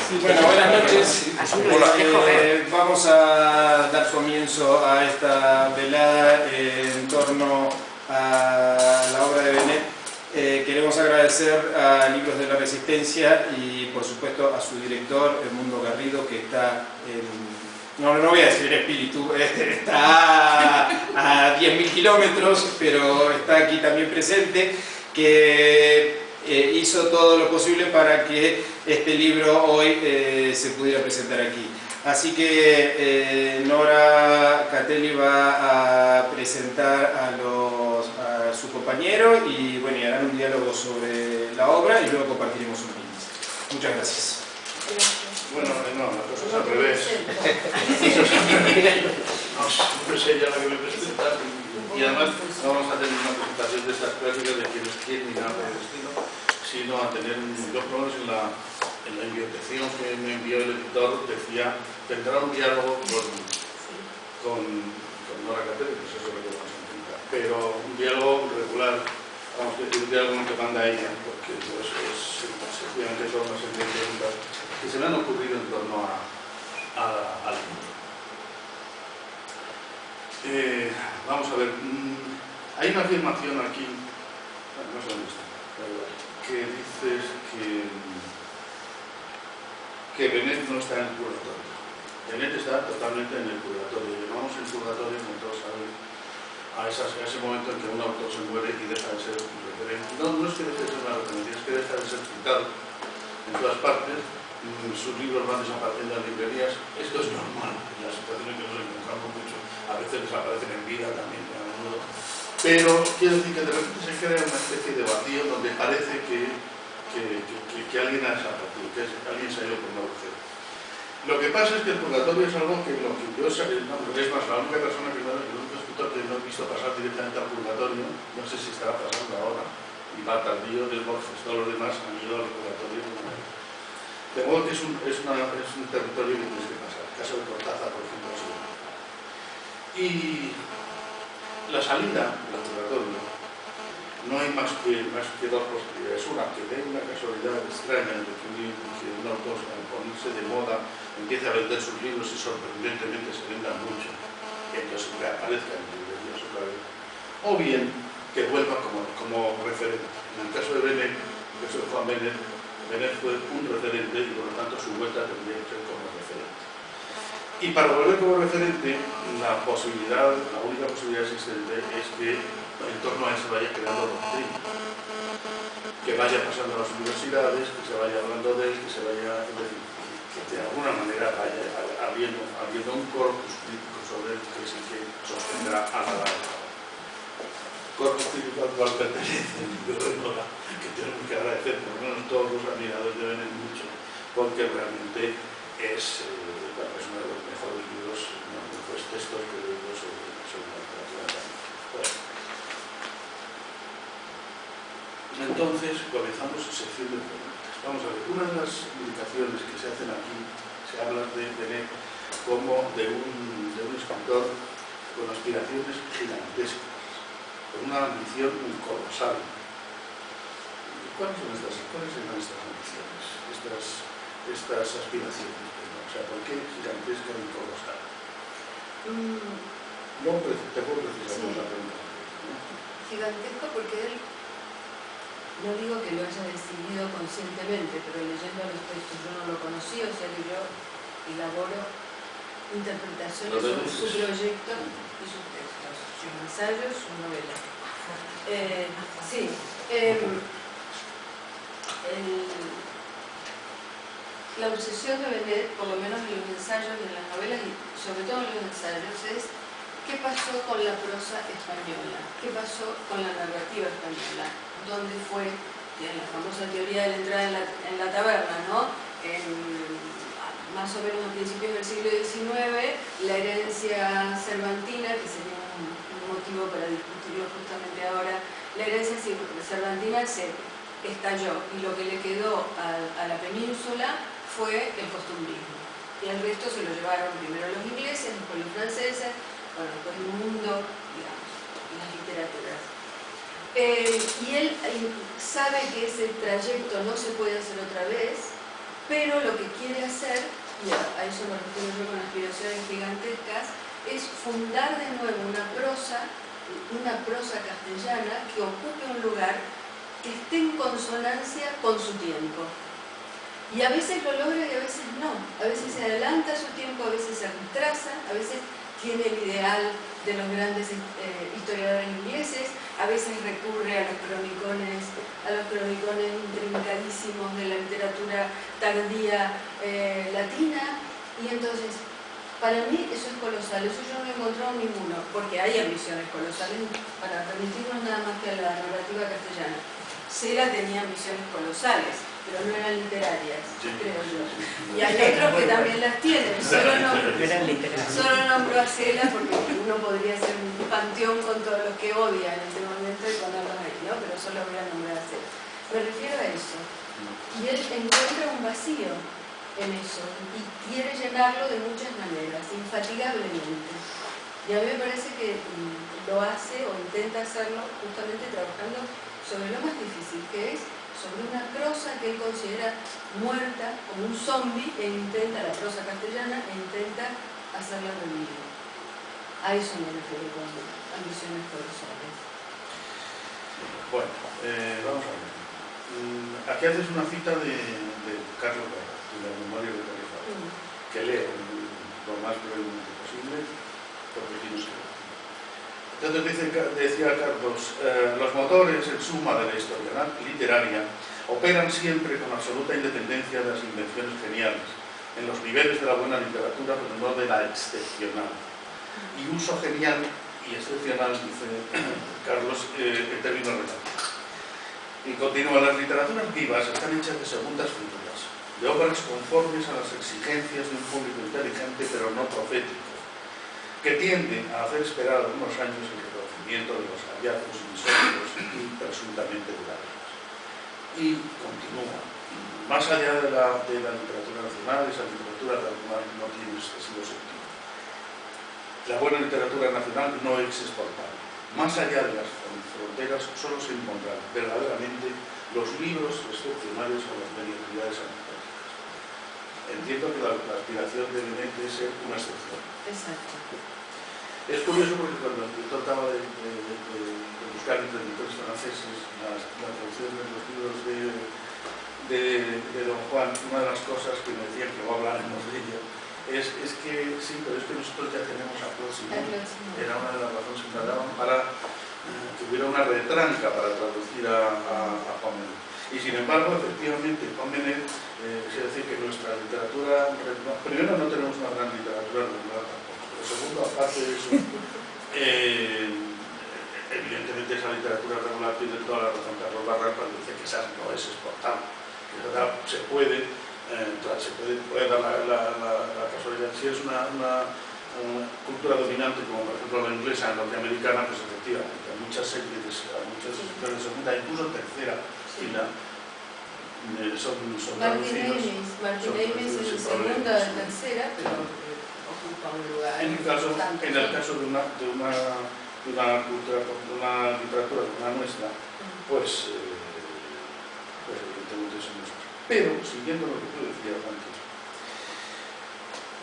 Bueno, buenas noches. Vamos a dar comienzo a esta velada en torno a la obra de Benet. Queremos agradecer a Libros de la Resistencia y por supuesto a su director, Edmundo Garrido, que está en... No voy a decir en espíritu, está a 10.000 kilómetros, pero está aquí también presente, que hizo todo lo posible para que este libro hoy se pudiera presentar aquí. Así que Nora Catelli va a presentar a su compañero y bueno, y harán un diálogo sobre la obra y luego compartiremos un brindis. Muchas gracias. Bueno, no, la cosa es al revés. No sé ya la que me presentar y además no vamos a tener una presentación de estas clásicas de quienes quieren ni nada por el estilo, sino a tener, yo por lo menos en la invitación que me envió el editor decía, tendrá un diálogo con Nora Catelli, pues eso es lo que vamos a intentar, pero un diálogo regular, vamos a decir un diálogo que manda ella, porque pues, sencillamente son una serie de preguntas que se me han ocurrido en torno al mundo. Vamos a ver, hay una afirmación aquí, no sé dónde está, que dices que Benet no está en el purgatorio. Benet está totalmente en el purgatorio. Llamamos el purgatorio, como todos saben, a ese momento en que un autor se muere y deja de ser un referente. No es que deje de ser una referencia, es que deja de ser citado en todas partes. Sus libros van desapareciendo en librerías. Esto es normal en las situaciones que nos encontramos mucho. A veces desaparecen en vida también, a menudo. Pero quiero decir que de repente se crea una especie de vacío donde parece que alguien ha desaparecido, que alguien se ha ido por una agujero. Lo que pasa es que el purgatorio es algo que lo que yo sé, es más, la única persona que el único escritor que no he visto pasar directamente al purgatorio, no sé si estará pasando ahora, y va tardío de Borges, todos los demás han ido al purgatorio. De modo que es un territorio que tienes que pasar. El caso de Cortázar, por ejemplo, sí. Y la salida del purgatorio no hay más que dos posibilidades. Una, que dé una casualidad extraña de que un autor, al ponerse de moda, empiece a vender sus libros y sorprendentemente se vendan mucho, y entonces reaparezca en librerías otra vez. O bien, que vuelva como referente. En el caso de Benet, el caso de Juan Benet, Benet fue un referente y por lo tanto su vuelta tendría que ser como referente. Y para volver como referente, la única posibilidad existente es que en torno a él se vaya creando doctrina, que vaya pasando a las universidades, que se vaya hablando de él, que se vaya, que de alguna manera vaya habiendo un corpus crítico sobre él que es el que sostendrá a la larga. Corpus crítico al cual pertenece el libro de Nora, que tenemos que agradecer por lo menos todos los admiradores de Benet mucho, porque realmente es uno de los mejores libros, mejores textos que he leído sobre la literatura también. Bueno. Entonces comenzamos sección de preguntas. Vamos a ver, una de las indicaciones que se hacen aquí, se habla de Benet como de un escritor con aspiraciones gigantescas, con una ambición colosal. ¿Cuáles eran estas ambiciones, estas aspiraciones? O sea, ¿por qué gigantesca y colosal? No te puedo precisar la pregunta. Gigantesco porque él, no digo que lo haya decidido conscientemente, pero leyendo los textos yo no lo conocí, o sea que yo elaboro interpretaciones sobre su proyecto y sus textos, sus ensayos, sus novelas. La obsesión de Benet, por lo menos en los ensayos y en las novelas, y sobre todo en los ensayos, es qué pasó con la prosa española, qué pasó con la narrativa española, dónde fue, en la famosa teoría de la entrada en la taberna, ¿no? Más o menos a principios del siglo XIX, la herencia cervantina, que sería un motivo para discutirlo justamente ahora, la herencia cervantina se estalló y lo que le quedó a la península fue el costumbrismo. Y el resto se lo llevaron primero los ingleses, después los franceses, bueno, después el mundo, digamos, y las literaturas. Y él sabe que ese trayecto no se puede hacer otra vez, pero lo que quiere hacer, y a eso me refiero yo con aspiraciones gigantescas, es fundar de nuevo una prosa castellana que ocupe un lugar que esté en consonancia con su tiempo. Y a veces lo logra y a veces no. A veces se adelanta su tiempo, a veces se retrasa, a veces tiene el ideal de los grandes historiadores ingleses, a veces recurre a los cronicones intrincadísimos de la literatura tardía latina, y entonces, para mí eso es colosal. Eso yo no he encontrado ninguno, porque hay ambiciones colosales, para remitirnos nada más que a la narrativa castellana. Cela tenía ambiciones colosales, pero no eran literarias, creo yo. Y hay otros que también las tienen. Solo nombro a Cela porque uno podría hacer un panteón con todos los que odia en este momento y ponerlos ahí, ¿no? Pero solo voy a nombrar a Cela. Me refiero a eso. Y él encuentra un vacío en eso y quiere llenarlo de muchas maneras, infatigablemente. Y a mí me parece que lo hace o intenta hacerlo justamente trabajando sobre lo más difícil, que es sobre una prosa que él considera muerta, como un zombi, la prosa castellana, e intenta hacerla revivir. A eso me refiero con ambiciones colosales. Bueno, vamos a ver. Aquí haces una cita de Carlos Guerra, de la memoria de Carlos Guerra, que leo lo más brevemente posible, porque tienes que ver. Entonces decía Carlos, los motores en suma de la historia literaria operan siempre con absoluta independencia de las invenciones geniales, en los niveles de la buena literatura, pero no de la excepcional. Y uso genial y excepcional, dice Carlos, en términos relativos. Y continúa, las literaturas vivas están hechas de segundas figuras, de obras conformes a las exigencias de un público inteligente, pero no profético, que tienden a hacer esperar algunos años el reconocimiento de los hallazgos insólitos y presuntamente duraderos. Y continúa, más allá de la literatura nacional, esa literatura nacional no tiene excesivo sentido. La buena literatura nacional no es exportable. Más allá de las fronteras solo se encuentran verdaderamente los libros excepcionales o las mediocridades antropológicas. Entiendo que la aspiración de Benet es ser una excepción. Exacto. Es curioso porque cuando yo trataba de buscar entre editores franceses la traducción de los libros de Don Juan, una de las cosas que me decían que no hablaremos de ello es que sí, pero es que nosotros ya tenemos a Próximo. Era una de las razones que me daban para que hubiera una retranca para traducir a Juan Benet. Y sin embargo, efectivamente, Juan Benet, es decir, que nuestra literatura, primero no tenemos una gran literatura regular tampoco. Segundo, aparte de eso, evidentemente esa literatura regular tiene toda la razón Carlos Barral cuando dice que esa no es exportable. Se puede dar la casualidad. Si es una cultura dominante, como por ejemplo la inglesa, norteamericana, pues efectivamente, hay muchas series, muchas escritores de segunda, incluso tercera fila, son traducidos. Martin Amis es en segunda, tercera, pero en el caso de una literatura como la nuestra, pues evidentemente eso no es. Pero, siguiendo lo que tú decías antes,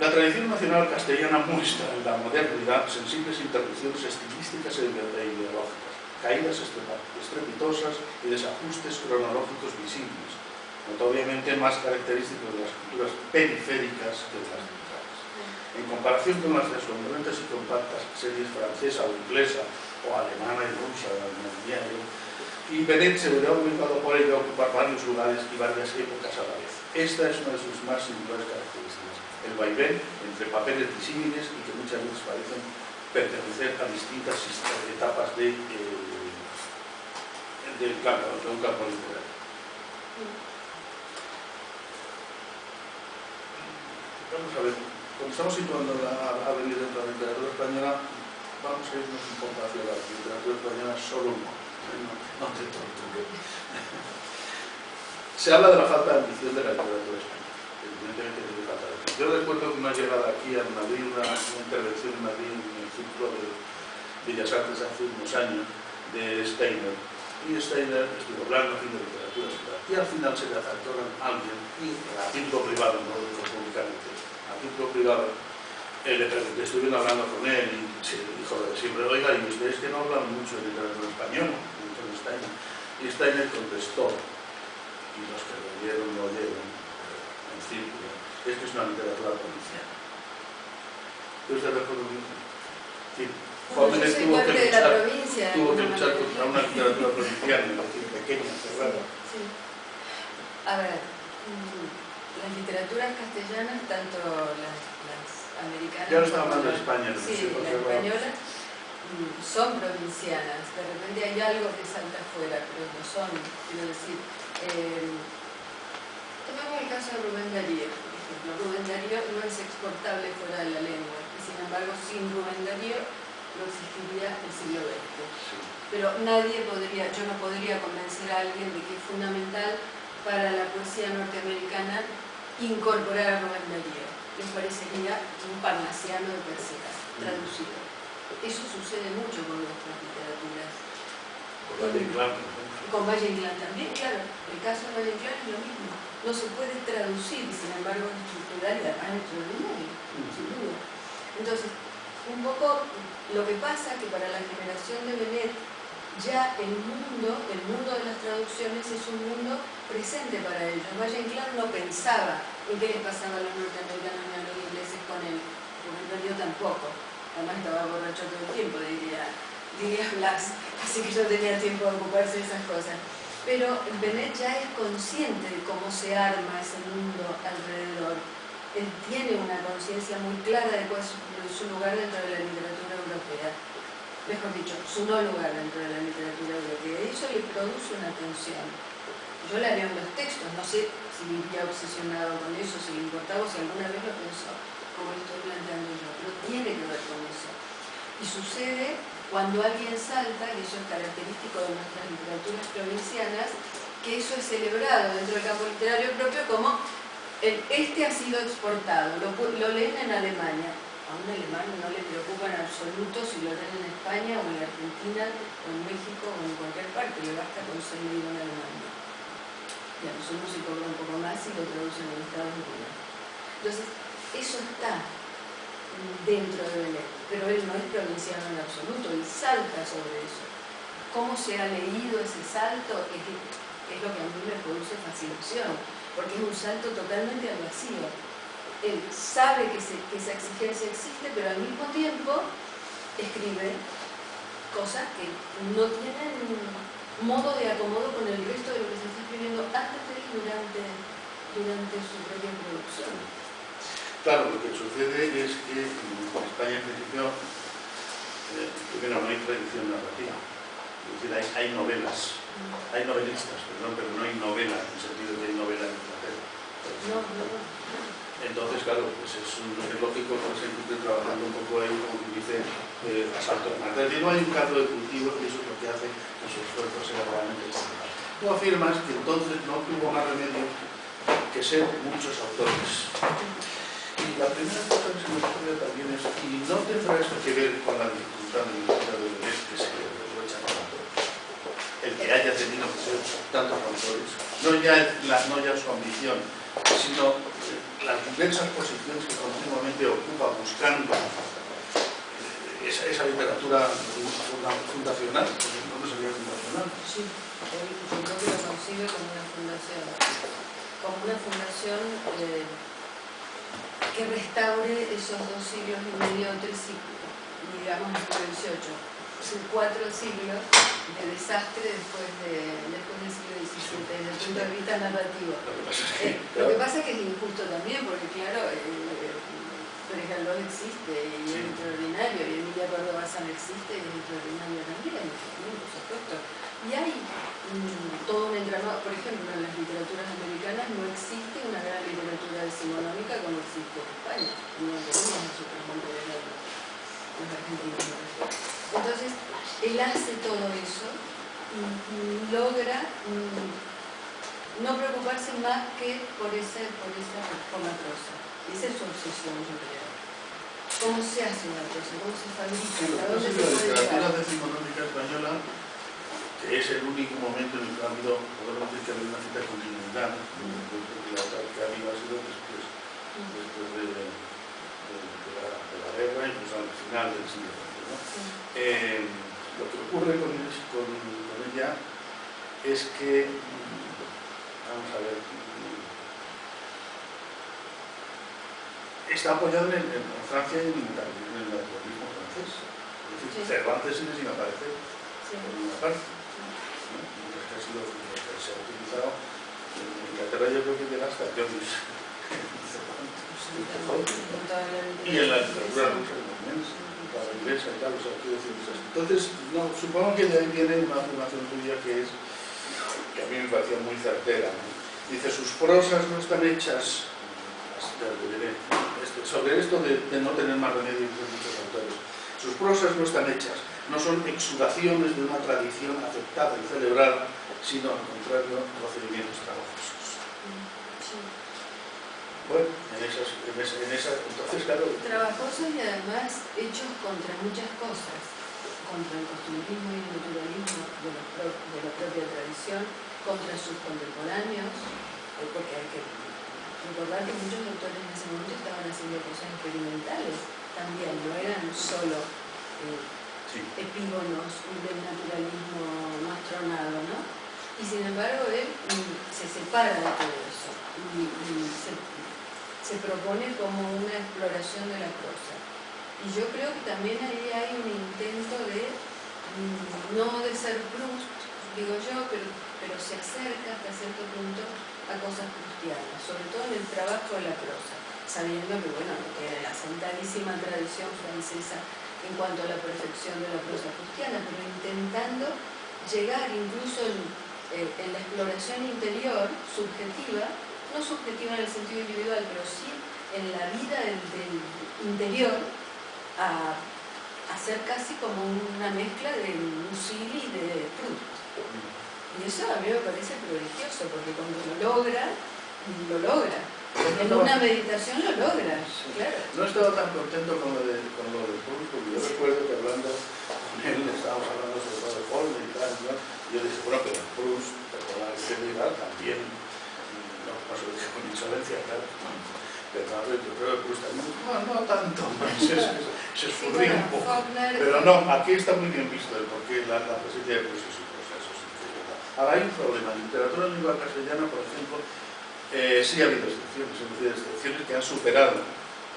la tradición nacional castellana muestra en la modernidad sensibles interrupciones estilísticas e ideológicas, caídas estrepitosas y desajustes cronológicos visibles, notoriamente más característicos de las culturas periféricas que de las centrales. En comparación con las deslumbrantes y compactas series francesa o inglesa o alemana y rusa del diario, y Benet se verá obligado por ello a ocupar varios lugares y varias épocas a la vez. Esta es una de sus más singulares características, el vaivén entre papeles disímiles y que muchas veces parecen pertenecer a distintas etapas de un campo literario. Vamos a ver, como estamos situando a venir dentro de la literatura española, vamos a irnos un poco hacia la literatura española solo un poco. No te torture. Se habla de la falta de ambición de la literatura española. Evidentemente tiene falta de ambición. Yo recuerdo una llegada aquí a Madrid, una intervención en Madrid en el Círculo de Bellas Artes hace unos años de Steiner, y Steiner estuvo hablando de literatura, y al final se le acercó a alguien, y a título privado, no lo digo públicamente, a título privado, le pregunté, estuvieron hablando con él y se dijo siempre, oiga, y ustedes que no hablan mucho de literatura española, Steiner. Y Steiner contestó, y los que lo oyeron en círculo, es que es una literatura provinciana. ¿Usted de acuerdo con eso? Sí. Jóvenes tuvo que luchar contra una literatura provinciana, es decir, pequeña, cerrada. Sí. A ver, las literaturas castellanas, tanto las americanas... Ya no estaba hablando de España, sí, las españolas son provincianas. De repente hay algo que salta afuera, pero no son, quiero decir... tomemos el caso de Rubén Darío, por ejemplo. Rubén Darío no es exportable fuera de la lengua, y sin embargo, sin Rubén Darío no existiría el siglo XX. Sí. Pero yo no podría convencer a alguien de que es fundamental para la poesía norteamericana incorporar a Rubén Darío. Les parecería un parnasiano de Persea, traducido. Eso sucede mucho con nuestras literaturas. Con Valle Inclán, por ejemplo. Con Valle Inclán también, claro. El caso de Valle Inclán es lo mismo. No se puede traducir, sin embargo es estructural y además extraordinario, sin duda. Entonces, un poco lo que pasa es que para la generación de Benet ya el mundo de las traducciones es un mundo presente para ellos. Valle Inclán no pensaba en qué les pasaba a los norteamericanos ni a los ingleses con él. Rubén Darío tampoco. Además estaba borracho todo el tiempo, diría Blas, así que no tenía tiempo de ocuparse de esas cosas. Pero Benet ya es consciente de cómo se arma ese mundo alrededor. Él tiene una conciencia muy clara de cuál es su lugar dentro de la literatura europea. Mejor dicho, su no lugar dentro de la literatura europea. Y eso le produce una tensión. Yo la leo en los textos, no sé si vivía obsesionado con eso, si le importaba o si alguna vez lo pensó, como lo estoy planteando yo, pero tiene que ver con eso. Y sucede cuando alguien salta, y eso es característico de nuestras literaturas provincianas, que eso es celebrado dentro del campo literario propio como este ha sido exportado, lo leen en Alemania. A un alemán no le preocupa en absoluto si lo leen en España o en Argentina o en México o en cualquier parte, le basta con ser leído en Alemania. Y a nosotros se cobra un poco más y lo traducen en Estados Unidos. Entonces, eso está dentro de Benet, pero él no es provinciano en absoluto, él salta sobre eso. ¿Cómo se ha leído ese salto? Es lo que a mí me produce fascinación, porque es un salto totalmente al vacío. Él sabe que esa exigencia existe, pero al mismo tiempo escribe cosas que no tienen modo de acomodo con el resto de lo que se está escribiendo antes de y durante su propia producción. Claro, lo que sucede es que en España, en principio, primero no hay tradición narrativa. Es decir, hay novelas, hay novelistas, perdón, pero no hay novela, en el sentido de que hay novela en Inglaterra. No. Entonces, claro, pues es lógico que se esté trabajando un poco ahí, como que dice, a salto de mata. Es decir, no hay un caldo de cultivo y eso es lo que hace que su esfuerzo sea realmente complicado. Tú afirmas que entonces no tuvo más remedio que ser muchos autores. Y la primera cosa que se me ocurre también es, y no tendrá esto que ver con la dificultad de Benet que se aprovecha con autores. El que haya tenido que ser tantos autores, no ya su ambición, sino las diversas posiciones que continuamente ocupa buscando esa literatura fundacional, porque no sería fundacional. Sí, yo creo que lo concibe como una fundación que restaure esos 2 siglos y medio, 3 siglos, digamos el siglo XVIII. Son 4 siglos de desastre después del siglo XVII, desde el punto de vista narrativo. Lo que pasa es que es injusto también, porque claro, Galdós existe y es extraordinario, y Emilia Pardo Bazán existe y es extraordinario también, por supuesto. Y hay todo un entramado, por ejemplo, en las literaturas americanas no existe una gran literatura decimonómica como existe en España. No tenemos nosotros Montevideo, los argentinos. Entonces, él hace todo eso y logra no preocuparse más que por la prosa. Esa es su obsesión, yo creo. ¿Cómo se hace una prosa? ¿Cómo se fabrica? ¿A dónde se puede llegar? La literatura decimonómica española, que que es el único momento en el que ha habido, podemos decir que ha habido una cierta continuidad, porque la otra que ha habido ha sido después de la guerra, incluso al final del siglo XX, ¿no? Lo que ocurre con ella es que, vamos a ver, está apoyado en Francia y en el naturalismo francés. Es decir, Cervantes sigue sin aparecer por una parte, ¿no? Mientras que ha sido lo que se ha utilizado en Inglaterra, yo creo que de hasta Jones y en la literatura rusa también, la inglesa y tal, o sea, quiero decir, entonces, no, supongo que de ahí viene una afirmación tuya que a mí me parecía muy certera, ¿no? Dice, sus prosas no están hechas, sobre esto de no tener más remedio que muchos autores, sus prosas no están hechas, no son exudaciones de una tradición aceptada y celebrada, sino al contrario, procedimientos trabajosos. Bueno, entonces, claro... Trabajosos y además hechos contra muchas cosas, contra el costumbrismo y el naturalismo de la propia tradición, contra sus contemporáneos, porque hay que recordar que muchos autores en ese momento estaban haciendo cosas experimentales también, no eran solo epígonos del naturalismo más tronado, ¿no? Y sin embargo él se separa de todo eso y se propone como una exploración de la prosa. Y yo creo que también ahí hay un intento de, no de ser Proust, digo yo, pero se acerca hasta cierto punto a cosas proustianas, sobre todo en el trabajo de la prosa, sabiendo que, bueno, no tiene la sentadísima tradición francesa en cuanto a la perfección de la prosa proustiana, pero intentando llegar incluso en la exploración interior, subjetiva, no subjetiva en el sentido individual, pero sí en la vida del interior, a hacer casi como una mezcla de Musil y de Proust. Y eso a mí me parece prodigioso, porque cuando lo logra. En una meditación lo logra, claro. No estaba tan contento con lo de Proust, porque yo recuerdo que hablando con él, estábamos hablando sobre todo de Holmes y tal, ¿no? Y yo dije, bueno, pero Proust, perdona que te diga, también, no se lo dije con insolencia, claro, pero yo creo que Proust también, no tanto, se escurría un poco. Pero no, aquí está muy bien visto el porqué la presencia de Proust y su proceso. Ahora hay un problema. En literatura en lengua castellana, por ejemplo, sí ha habido excepciones, es decir, excepciones que han superado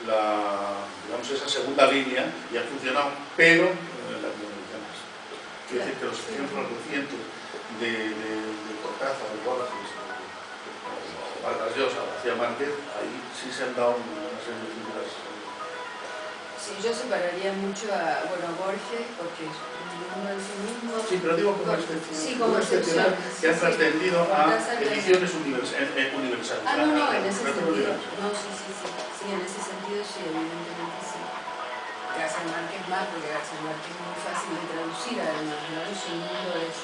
digamos, esa segunda línea y han funcionado, pero latinoamericanas. Quiere decir que los ejemplos recientes de Cortázar, de Borges, de Vargas Llosa, García Márquez, ahí sí se han dado una serie de figuras. Sí, yo separaría mucho a Borges, porque es un mundo en sí mismo. Sí, pero digo como excepción. Sí, como excepción. Que han trascendido a ediciones universales. No, en ese sentido. No, sí, en ese sentido sí, evidentemente sí. García Márquez más, porque García Márquez es muy fácil de traducir además, ¿no? Su mundo es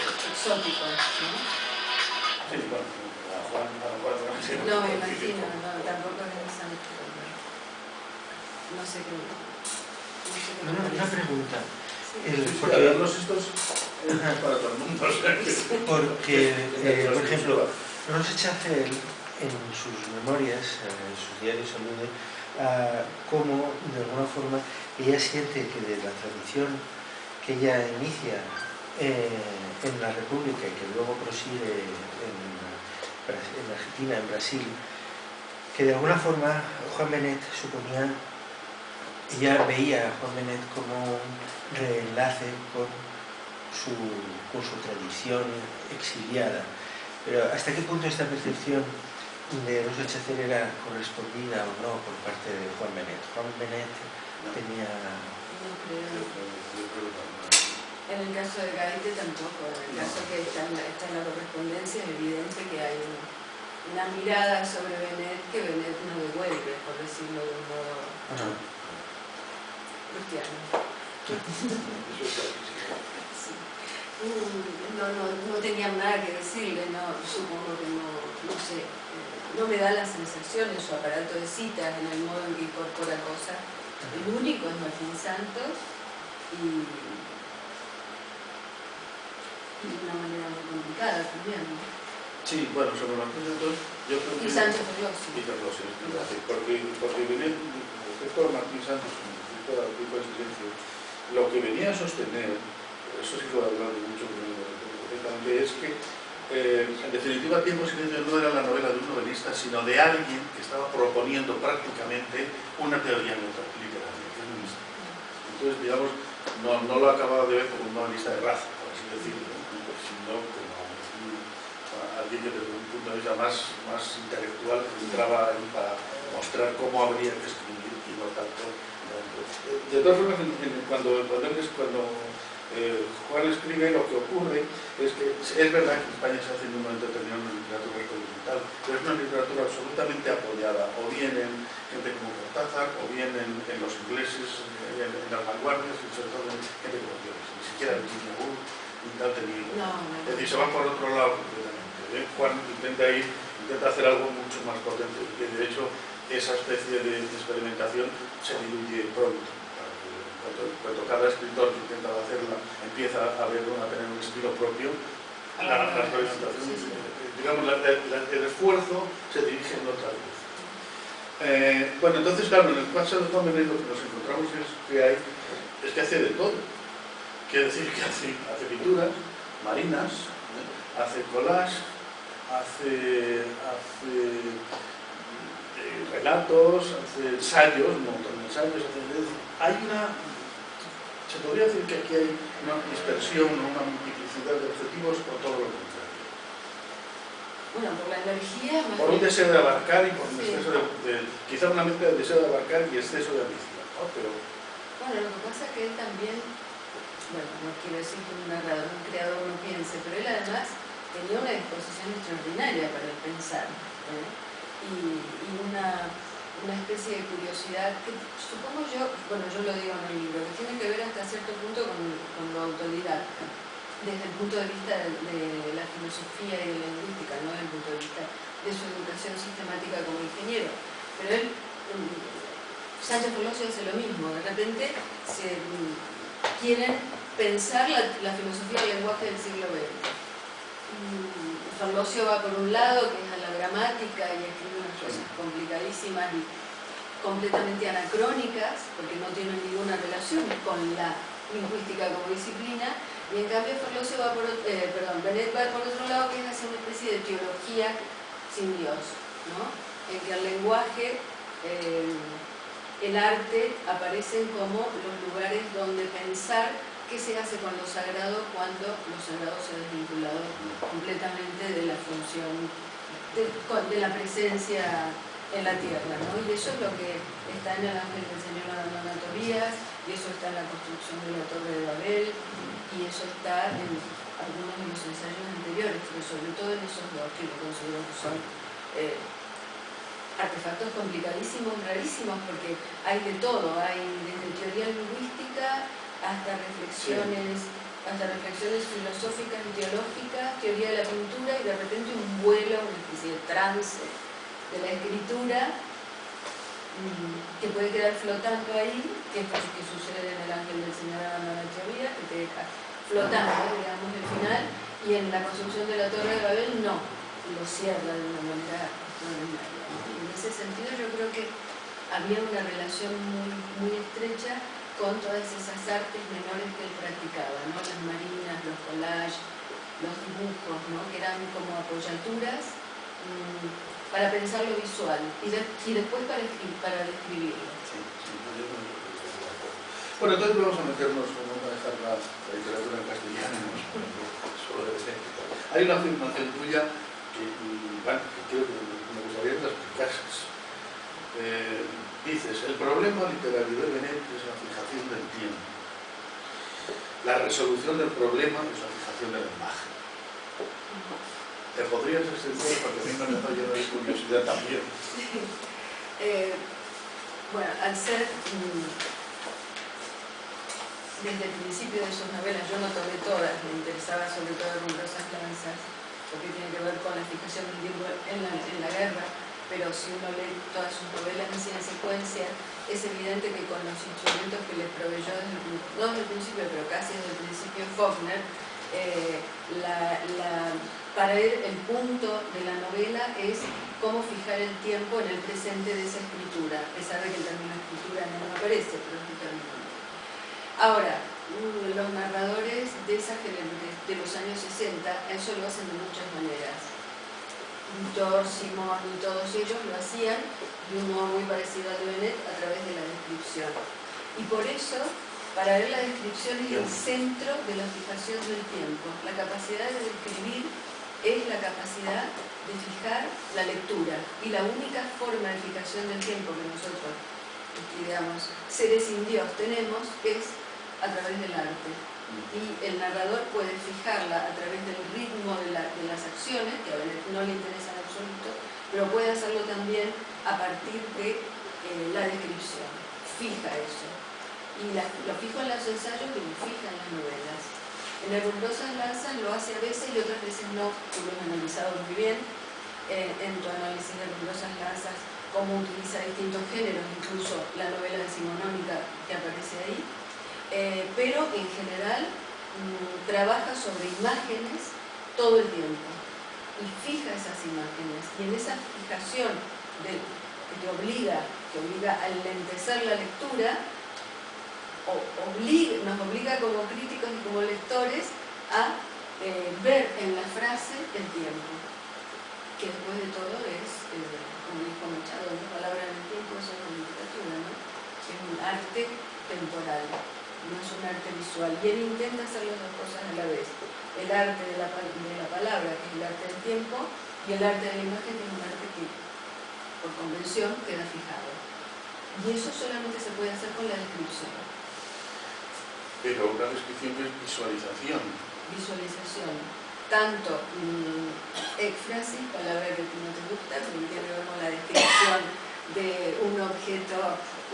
exótico, ¿no? Sí, bueno, a Juan no, me imagino, no, tampoco es interesante. No sé qué. Una pregunta. Porque verlos estos para todo el mundo. Porque, por ejemplo, Rosa Chacel en sus memorias, en sus diarios, alude a cómo, de alguna forma, ella siente que de la tradición que ella inicia en la República y que luego prosigue en Argentina, en Brasil, que de alguna forma Juan Benet suponía, ella veía a Juan Benet como un reenlace con su tradición exiliada. Pero ¿hasta qué punto esta percepción de Rosa Chacel era correspondida o no por parte de Juan Benet? Juan Benet tenía... No creo. En el caso de Gaite tampoco. En el caso que está en la correspondencia es evidente que hay una mirada sobre Benet que Benet no devuelve, por decirlo de un modo cristiano. Sí. No tenían nada que decirle, supongo que no sé, no me da la sensación en su aparato de citas, en el modo en que incorpora cosas. El único es Martín Santos y de una manera muy complicada también, ¿no? Sí, bueno, sobre Martínez II, yo creo que... Y Sánchez Ferlosio. Y Ferlosio, porque Benet, respecto a Martín Santos, respecto al tipo de silencio, lo que venía a sostener, eso sí que lo he hablado mucho perfectamente, es que en definitiva Tiempo de Silencio no era la novela de un novelista, sino de alguien que estaba proponiendo prácticamente una teoría literaria, que es un misterio. Entonces, digamos, no lo acababa de ver como un novelista de raza, por así decirlo, sino como alguien que desde un punto de vista más intelectual entraba ahí para mostrar cómo habría que escribir y no tanto. De todas formas, cuando Juan escribe, lo que ocurre es que es verdad que en España se hace en un momento determinado una literatura experimental, pero es una literatura absolutamente apoyada, o bien en gente como Cortázar, o bien en los ingleses, en las vanguardias, y sobre todo en gente como Joyce, ni siquiera Virginia Woolf, ni tal tenido. Es decir, se van por otro lado completamente. Juan intenta hacer algo mucho más potente, que de hecho esa especie de experimentación se diluye pronto. Cuando cada escritor que intenta hacerla empieza a tener un estilo propio, la experimentación, digamos, el esfuerzo se dirige en otra vez. Bueno, entonces, claro, en el caso de Juan Benet lo que nos encontramos es que hace de todo. Quiere decir que hace pinturas, marinas, hace collage, hace relatos, hace ensayos, un montón de ensayos. Se podría decir que aquí hay una dispersión, una multiplicidad de objetivos o todo lo contrario. Bueno, por la energía... Por un deseo de abarcar y por un exceso quizá una mezcla de deseo de abarcar y exceso de ambición, ¿no? Pero... Bueno, lo que pasa es que él también, bueno, no quiero decir que un narrador, un creador no piense, pero él además tenía una disposición extraordinaria para el pensar, y una especie de curiosidad que supongo yo, bueno, yo lo digo en el libro, que tiene que ver hasta cierto punto con lo autodidacta, desde el punto de vista de la filosofía y de la lingüística, no desde el punto de vista de su educación sistemática como ingeniero. Pero él, Sánchez Ferlosio hace lo mismo, de repente quieren pensar la filosofía del lenguaje del siglo XX. Ferlosio va por un lado, que es a la gramática, y escribe unas cosas complicadísimas y completamente anacrónicas, porque no tienen ninguna relación con la lingüística como disciplina, y en cambio Benet va por otro lado, que es hacer una especie de teología sin Dios, ¿no? En que el lenguaje, el arte, aparecen como los lugares donde pensar qué se hace con lo sagrado cuando lo sagrado se ha desvinculado completamente de la función, de la presencia en la tierra, ¿no? Y eso es lo que está en el Ángel del Señor abandona a Tobías, y eso está en la construcción de la Torre de Babel, y eso está en algunos de los ensayos anteriores, pero sobre todo en esos dos que yo considero que son artefactos complicadísimos, rarísimos, porque hay de todo, hay desde teoría lingüística hasta reflexiones filosóficas y teológicas, teoría de la pintura, y de repente un vuelo, una especie de trance de la escritura que puede quedar flotando ahí, que es lo que sucede en el Ángel del Señor abandona a Tobías, que te deja flotando, digamos, el final, y en la construcción de la Torre de Babel no, lo cierra de una manera extraordinaria. En ese sentido yo creo que había una relación muy estrecha con todas esas artes menores que él practicaba, ¿no? Las marinas, los collages, los dibujos, ¿no? Que eran como apoyaturas para pensar lo visual y después para describirlo. Sí, bueno, entonces vamos a meternos, vamos a dejar la literatura en castellano. Hay una afirmación tuya que creo que me gustaría que la explicases. Dices, el problema literario de Benet es la fijación del tiempo. La resolución del problema es la fijación de la imagen. ¿Te podrías extender? Porque a mí me ha lleno de curiosidad también. Bueno, al ser desde el principio de sus novelas, yo no tomé todas, me interesaba sobre todo Rumorosas Lanzas, porque tiene que ver con la fijación del tiempo en la guerra, pero si uno lee todas sus novelas así en secuencia, es evidente que con los instrumentos que les proveyó no desde el principio, pero casi desde el principio Faulkner, Para él el punto de la novela es cómo fijar el tiempo en el presente de esa escritura, a pesar de que el término escritura no aparece, pero es un término. Ahora, los narradores de los años 60, eso lo hacen de muchas maneras. George, Simon y todos ellos lo hacían de un modo muy parecido al de Benet a través de la descripción. Y por eso, para él la descripción es el centro de la fijación del tiempo. La capacidad de describir es la capacidad de fijar la lectura. Y la única forma de fijación del tiempo que nosotros, digamos, seres sin Dios tenemos es a través del arte. Y el narrador puede fijarla a través del ritmo de las acciones, que a Benet no le interesa en absoluto, pero puede hacerlo también a partir de la descripción. Fija eso. Y lo fijo en los ensayos y lo fija en las novelas. En Herrumbrosas Lanzas lo hace a veces y otras veces no. Tú lo has analizado muy bien en tu análisis de Herrumbrosas Lanzas, cómo utiliza distintos géneros, incluso la novela decimonónica que aparece ahí. Pero en general trabaja sobre imágenes todo el tiempo y fija esas imágenes, y en esa fijación que nos obliga a enlentecer la lectura, nos obliga como críticos y como lectores a ver en la frase el tiempo, que después de todo es, como dijo Machado, la palabra en el tiempo es una literatura, ¿no? Es un arte temporal, no es un arte visual, y él intenta hacer las dos cosas a la vez: el arte de la palabra, que es el arte del tiempo, y el arte de la imagen, que es un arte que por convención queda fijado, y eso solamente se puede hacer con la descripción. Pero una descripción que es visualización. Tanto éfrasis, palabra que no te gusta, porque tiene que ver con la descripción de un objeto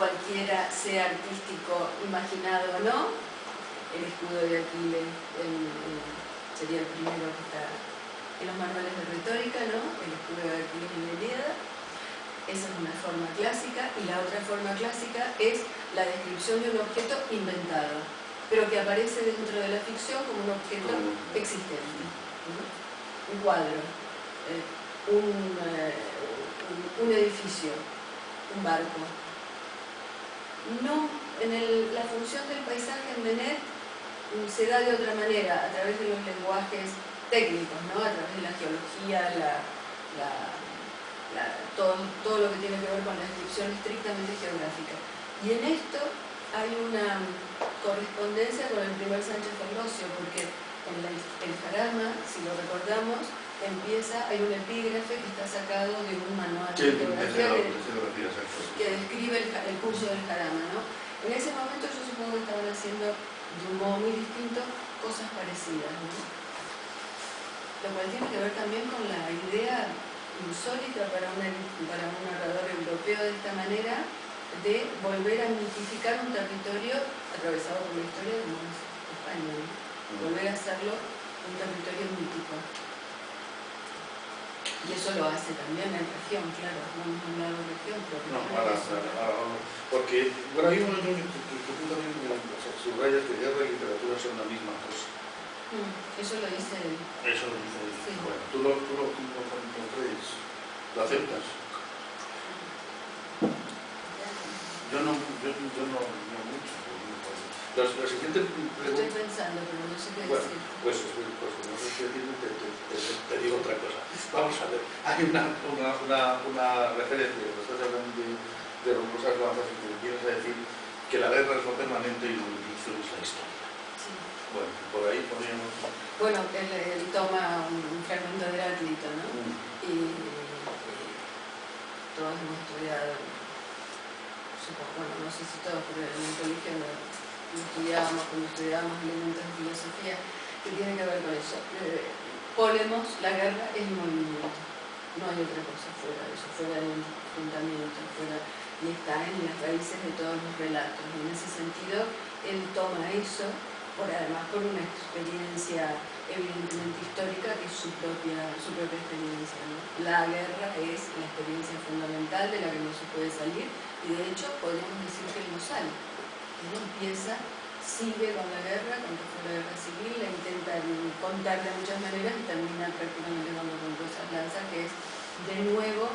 cualquiera, sea artístico, imaginado o no. El escudo de Aquiles sería el primero que está en los manuales de retórica, ¿no? El escudo de Aquiles en la Ilíada. Esa es una forma clásica, y la otra forma clásica es la descripción de un objeto inventado, pero que aparece dentro de la ficción como un objeto existente. Un cuadro, un edificio, un barco. La función del paisaje en Benet se da de otra manera, a través de los lenguajes técnicos, ¿no? A través de la geología, todo lo que tiene que ver con la descripción estrictamente geográfica. Y en esto hay una correspondencia con el primer Sánchez Ferlosio, porque en el Jarama, si lo recordamos, hay un epígrafe que está sacado de un manual de geografía que describe el curso del Jarama, ¿no? En ese momento yo supongo que estaban haciendo de un modo muy distinto cosas parecidas, ¿no? Lo cual tiene que ver también con la idea insólita para un narrador europeo de esta manera, de volver a mitificar un territorio atravesado por la historia como es España, ¿no? Volver a hacerlo un territorio mítico. Y eso lo hace también en región, claro, no hemos hablado de región, pero no, porque, bueno, hay un momento que tú también subrayas que guerra y literatura son la misma cosa. Eso lo dice él. Eso lo dice él. Sí. Bueno, tú lo crees, lo aceptas. Yo no mucho. La siguiente pregunta. Estoy pensando, pero no sé qué decir. Pues no sé qué decir, te digo otra cosa. Vamos a ver, hay una referencia, estás hablando de Herrumbrosas Lanzas, y que quieres decir que la guerra es lo permanente y lo difícil es la historia. Sí. Bueno, por ahí poníamos... Bueno, él toma un fragmento de Heráclito, ¿no? Y todos hemos estudiado, bueno, no sé si todos, pero en el colegio cuando estudiábamos elementos de filosofía, que tiene que ver con eso. Polemos, la guerra es movimiento, no hay otra cosa fuera de eso, fuera del enfrentamiento, y está en las raíces de todos los relatos. Y en ese sentido, él toma eso, además por una experiencia evidentemente histórica, que es su propia experiencia, ¿no? La guerra es la experiencia fundamental de la que no se puede salir, y de hecho podríamos decir que él no sale. Él empieza sigue con la guerra, con la guerra civil, la intentan contar de muchas maneras y termina prácticamente con los Rosas Lanza, que es de nuevo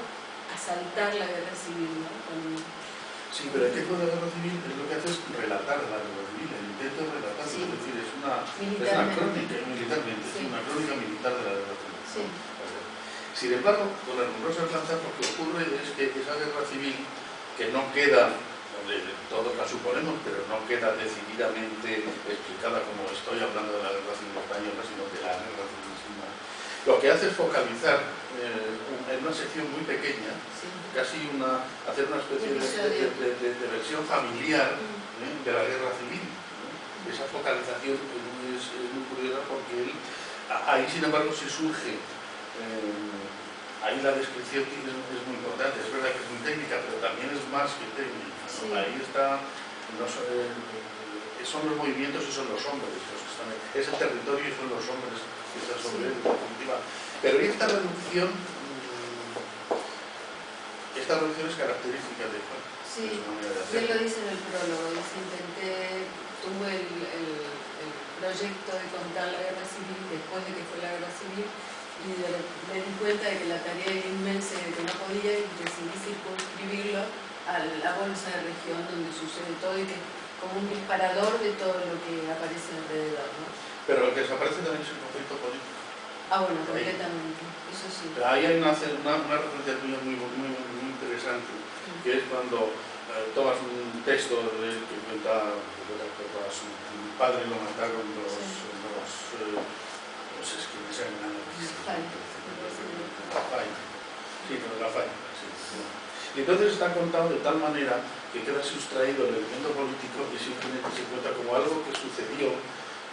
asaltar la guerra civil, ¿no? Sí, pero el tipo de guerra civil es lo que hace es relatar la guerra civil, el intento de relatar, sí. es decir, es una crónica militarmente, sí. Es una crónica militar de la guerra civil. Sí. Sin embargo, con las Rosas Lanza lo que ocurre es que esa guerra civil, que no queda, todos la suponemos, pero no queda decididamente explicada como estoy hablando de la guerra civil española, sino de la guerra civil española, lo que hace es focalizar en una sección muy pequeña, sí. Casi hacer una especie de versión familiar de la guerra civil. Esa focalización es muy curiosa porque ahí, sin embargo, se surge, ahí la descripción es muy importante, es verdad que es muy técnica, pero también es más que técnica, ¿no? Sí. Ahí está, son los movimientos y son los hombres los que están ahí. Es el territorio y son los hombres que están sobre él, en definitiva. Pero esta reducción es característica de Juan. Sí, él lo dice en el prólogo, tuve el proyecto de contar la guerra civil después de que fue la guerra civil y me di cuenta de que la tarea era inmensa y de que no podía y decidí circunscribirlo a la bolsa de región donde sucede todo y que es como un disparador de todo lo que aparece alrededor, ¿no? Pero lo que desaparece también es el conflicto político. Bueno, completamente, eso sí. Pero ahí hay una referencia tuya muy interesante, que es cuando tomas un texto que cuenta que a su padre lo mataron los escribes en la y entonces está contado de tal manera que queda sustraído el elemento político y simplemente se cuenta como algo que sucedió,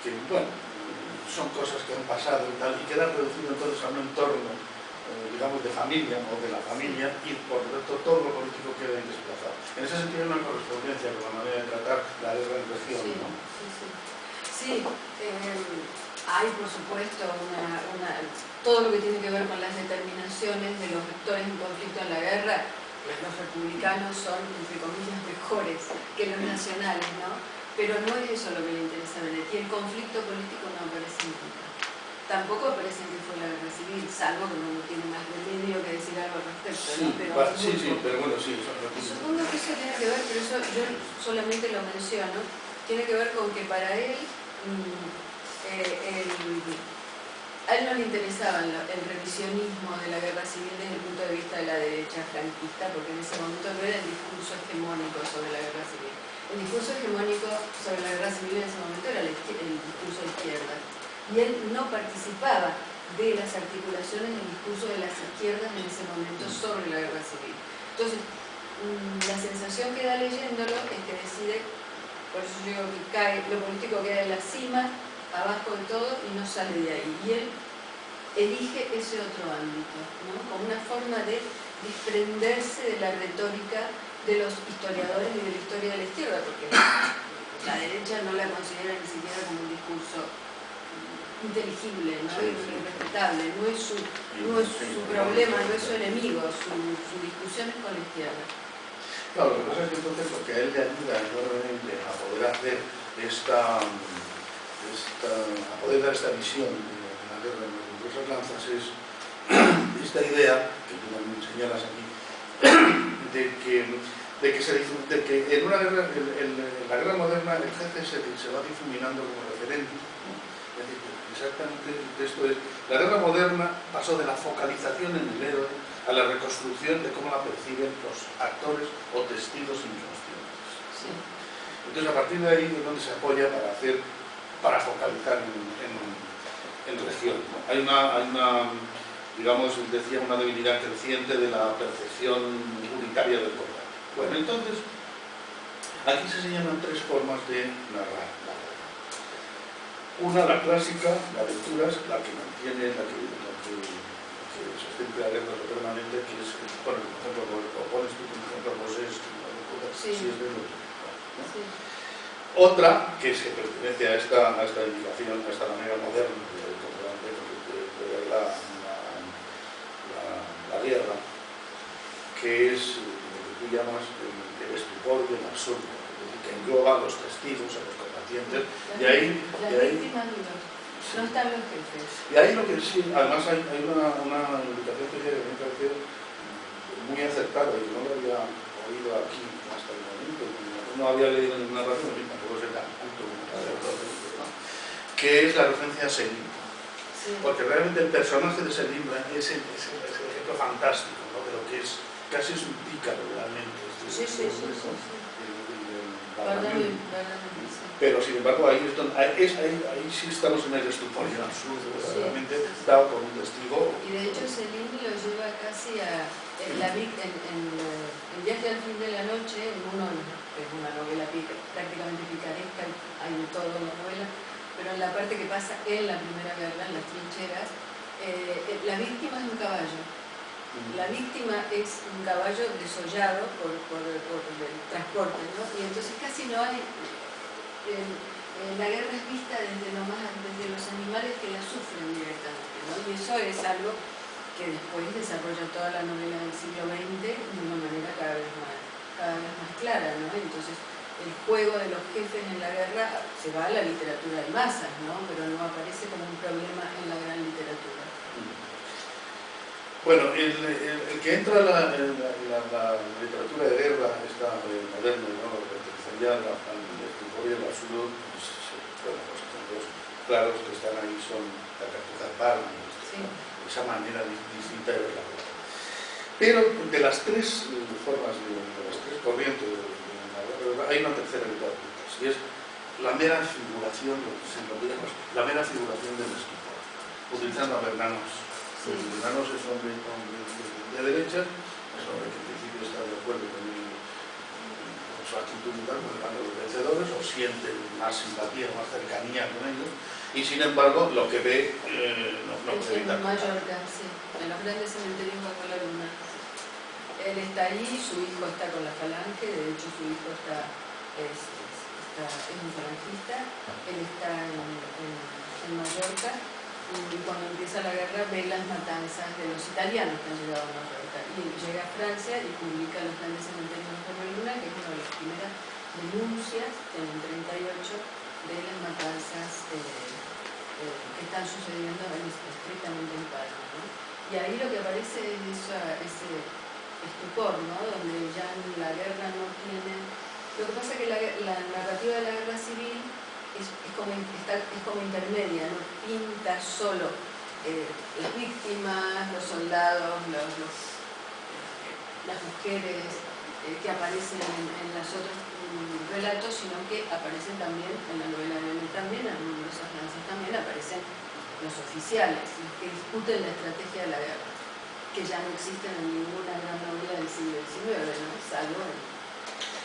que bueno, son cosas que han pasado y tal, y queda reducido entonces a un entorno, digamos, de familia o de la familia, y por lo tanto todo lo político queda desplazado. En ese sentido hay una correspondencia con la manera de tratar la guerra en región, sí, ¿no? Sí, hay por supuesto todo lo que tiene que ver con las determinaciones de los actores en conflicto en la guerra. Los republicanos son, entre comillas, mejores que los nacionales, ¿no? Pero no es eso lo que le interesa a Benet, y el conflicto político no aparece nunca. Tampoco aparece en que fue la guerra civil, salvo que uno no tiene más remedio que decir algo al respecto, sí, ¿no? Pero pero bueno, sí. Supongo que eso tiene que ver, pero eso yo solamente lo menciono, tiene que ver con que para él, a él no le interesaba el revisionismo de la guerra civil desde el punto de vista de la derecha franquista, porque en ese momento no era el discurso hegemónico sobre la guerra civil. El discurso hegemónico sobre la guerra civil en ese momento era el discurso de izquierda. Y él no participaba de las articulaciones del discurso de las izquierdas en ese momento sobre la guerra civil. Entonces, la sensación que da leyéndolo es que decide, por eso yo digo que lo político queda en la cima, abajo de todo y no sale de ahí. Y él elige ese otro ámbito, ¿no? Como una forma de desprenderse de la retórica de los historiadores y de la historia de la izquierda, porque la derecha no la considera ni siquiera como un discurso inteligible, ¿no? Irrespetable, no es su problema, no es su enemigo, su discusión es con la izquierda. Claro, lo que pasa es que entonces lo que a él le ayuda enormemente a poder hacer a poder dar esta visión de la guerra en las Rosas Lanzas es esta idea, que tú también señalas aquí, de que en una guerra, en la guerra moderna el jefe se va difuminando como referente, ¿no? Es decir, exactamente esto es, la guerra moderna pasó de la focalización en el héroe a la reconstrucción de cómo la perciben los actores o testigos inconscientes. Sí. Entonces a partir de ahí es donde se apoya para focalizar en región. Hay una, digamos, decía, una debilidad creciente de la percepción unitaria del combate. Bueno, entonces, aquí se señalan tres formas de narrar la guerra. Una, la clásica, la aventura, la que mantiene, la que sustenta la guerra permanente, que es, por ejemplo, o pones tú como ejemplo, Rosés, si es de lo ¿no? Sí. Otra, que se pertenece a esta indicación, a esta manera moderna de ver la guerra, que es lo que tú llamas el estupor y el absurdo, que engloba a los testigos, a los combatientes suficientes. Y ahí, no están los jefes. Y ahí lo que sí, además hay una invitación que me parece muy acertada y que no lo había oído aquí hasta el momento, no había leído ninguna razón, y tampoco sé tan culto como ¿no? Que es la referencia a Selim. Sí. Porque realmente el personaje de Selim es el ejemplo fantástico, ¿no? De lo que es, casi es un pícaro realmente. Sí. Pero sin embargo ahí sí estamos en el estuporio absurdo, realmente dado por un testigo. Y de hecho Selim lo lleva casi a El viaje al fin de la noche, que es una novela prácticamente picaresca, hay de todo en la novela, pero en la parte que pasa en la Primera Guerra, en las trincheras, la víctima es un caballo. La víctima es un caballo desollado por el transporte, ¿no? Y entonces casi no hay... la guerra es vista desde los animales que la sufren directamente, ¿no? Y eso es algo que después desarrolla toda la novela del siglo XX de una manera cada vez más clara, ¿no? Entonces, el juego de los jefes en la guerra se va a la literatura de masas, ¿no? Pero no aparece como un problema en la gran literatura. Bueno, el que entra en la literatura de guerra, esta moderna, ¿no? Que pertenecería al estuporio y al absurdo, pues, bueno, los ejemplos claros que están ahí son la Cartuja de Parma, sí. Esa manera distinta de ver la guerra. Pero de las tres formas, de las tres corrientes de la guerra, hay una tercera que todas juntas, y es la mera figuración, la mera figuración del escritor, utilizando a Bernanos. Sí. Bernanos es hombre de derecha, es hombre que en principio está de acuerdo con su actitud y tal, con el bando de los vencedores, o siente más simpatía, más cercanía con ellos, y sin embargo lo que ve no puede evitar. En Mallorca, sí, en los grandes cementerios bajo la luna. Él está allí, su hijo está con la falange, de hecho su hijo es un falangista, él está en Mallorca, y cuando empieza la guerra ve las matanzas de los italianos que han llegado a Mallorca, y llega a Francia y publica Los grandes cementerios bajo la luna, que es una de las primeras denuncias en el 38 de las matanzas que están sucediendo estrictamente en Palma, ¿no? Y ahí lo que aparece es ese estupor, ¿no? Donde ya la guerra no tiene... Lo que pasa es que la narrativa de la guerra civil es como intermedia, no pinta solo las víctimas, los soldados, las mujeres que aparecen en los otros relatos, sino que aparecen también en la novela de Benet, también en numerosas lanzas también aparecen los oficiales, los que discuten la estrategia de la guerra, que ya no existen en ninguna gran novela del siglo XIX, ¿no? Salvo en...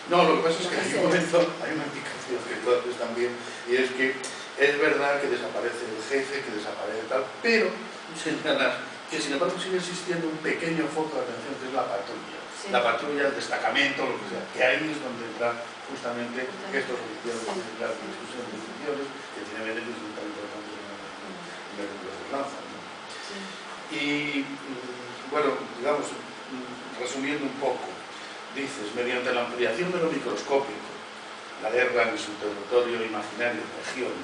No, lo que pasa es que hay un momento, hay una indicación que tú haces también, y es que es verdad que desaparece el jefe, que desaparece tal, pero señalas que sin embargo sigue existiendo un pequeño foco de atención que es la patrulla. Sí. La patrulla, el destacamento, lo que sea, que ahí es donde entran justamente estos oficiales, las discusiones de funciones, que tiene beneficios tan importantes en el libro de lanza, ¿no? Sí. Y bueno, digamos, resumiendo un poco, dices, mediante la ampliación de lo microscópico, la guerra en su territorio imaginario, región,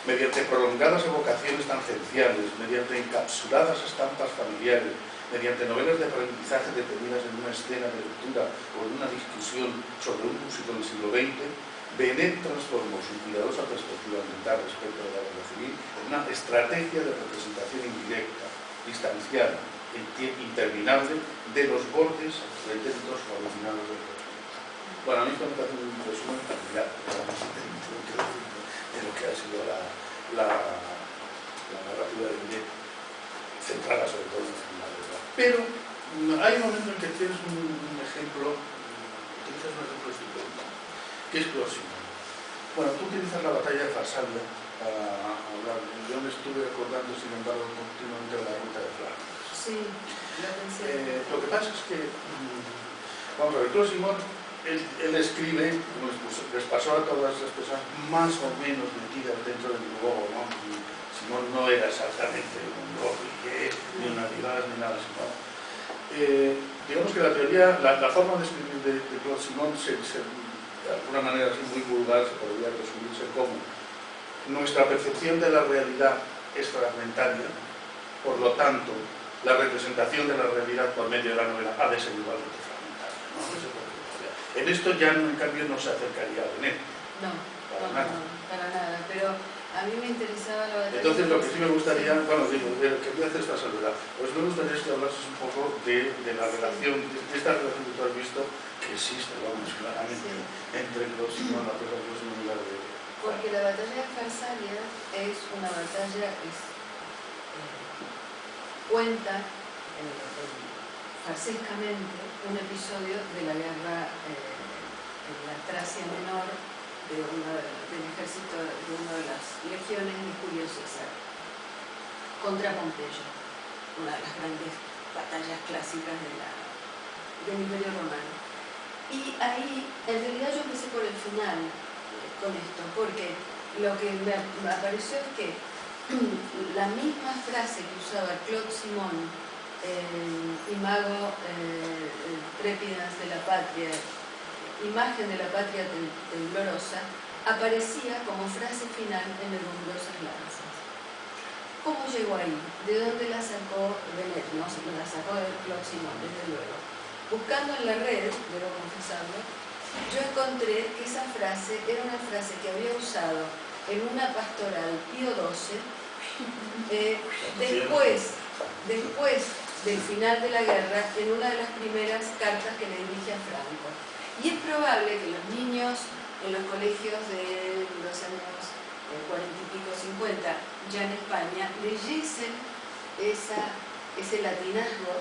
mediante prolongadas evocaciones tangenciales, mediante encapsuladas estampas familiares, mediante novelas de aprendizaje detenidas en una escena de lectura o en una discusión sobre un músico del siglo XX, Benet transformó su cuidadosa perspectiva ambiental respecto de la guerra civil en una estrategia de representación indirecta, distanciada, interminable, de los bordes pretéritos o alucinados del proceso. Bueno, a mí esto me parece un resumen familiar de lo que ha sido la narrativa de Benet, centrada sobre todo en la verdad. Pero hay un momento en que tienes un ejemplo, utilizas un ejemplo estupendo, que es próximo. Bueno, tú utilizas la batalla de Farsalia para hablar. Yo me estuve acordando, sin embargo, continuamente de la ruta de Flandes. Sí, lo que pasa es que, vamos a ver, Claude Simon, él escribe, les pasó a todas las personas más o menos metidas dentro del globo, ¿no? Y Simon no era exactamente un Rodríguez, ni una Rivas, ni nada así, ¿no? Digamos que la teoría, la forma de escribir de Claude Simon se de alguna manera así muy vulgar, se podría resumirse como nuestra percepción de la realidad es fragmentaria, por lo tanto, la representación de la realidad por medio de la novela ha de ser igualmente fragmentaria. ¿No? En esto ya, en cambio, no se acercaría a Benet. No, para nada. Pero a mí me interesaba la batalla. Entonces, lo que sí me gustaría, bueno, digo, que voy a hacer esta salvedad, pues me gustaría que hablases un poco de la relación, de esta relación que tú has visto, que existe, vamos, claramente, entre los la personalidad de... Porque la batalla de Farsalia es una batalla que cuenta farsescamente un episodio de la guerra en la Tracia Menor del ejército de una de las legiones de Julio César contra Pompeyo, una de las grandes batallas clásicas del Imperio Romano. Y ahí, en realidad yo empecé por el final con esto, porque lo que me apareció es que la misma frase que usaba Claude Simon, imago trépidas de la patria, imagen de la patria temblorosa, aparecía como frase final en el Rumorosas Lanzas. ¿Cómo llegó ahí? ¿De dónde la sacó Benet? No, la sacó de Claude Simon, desde luego. Buscando en la red, debo confesarlo, yo encontré que esa frase era una frase que había usado en una pastoral Pío XII después del final de la guerra, en una de las primeras cartas que le dirige a Franco. Y es probable que los niños en los colegios de los años 40 y pico, 50, ya en España, leyesen ese latinazgo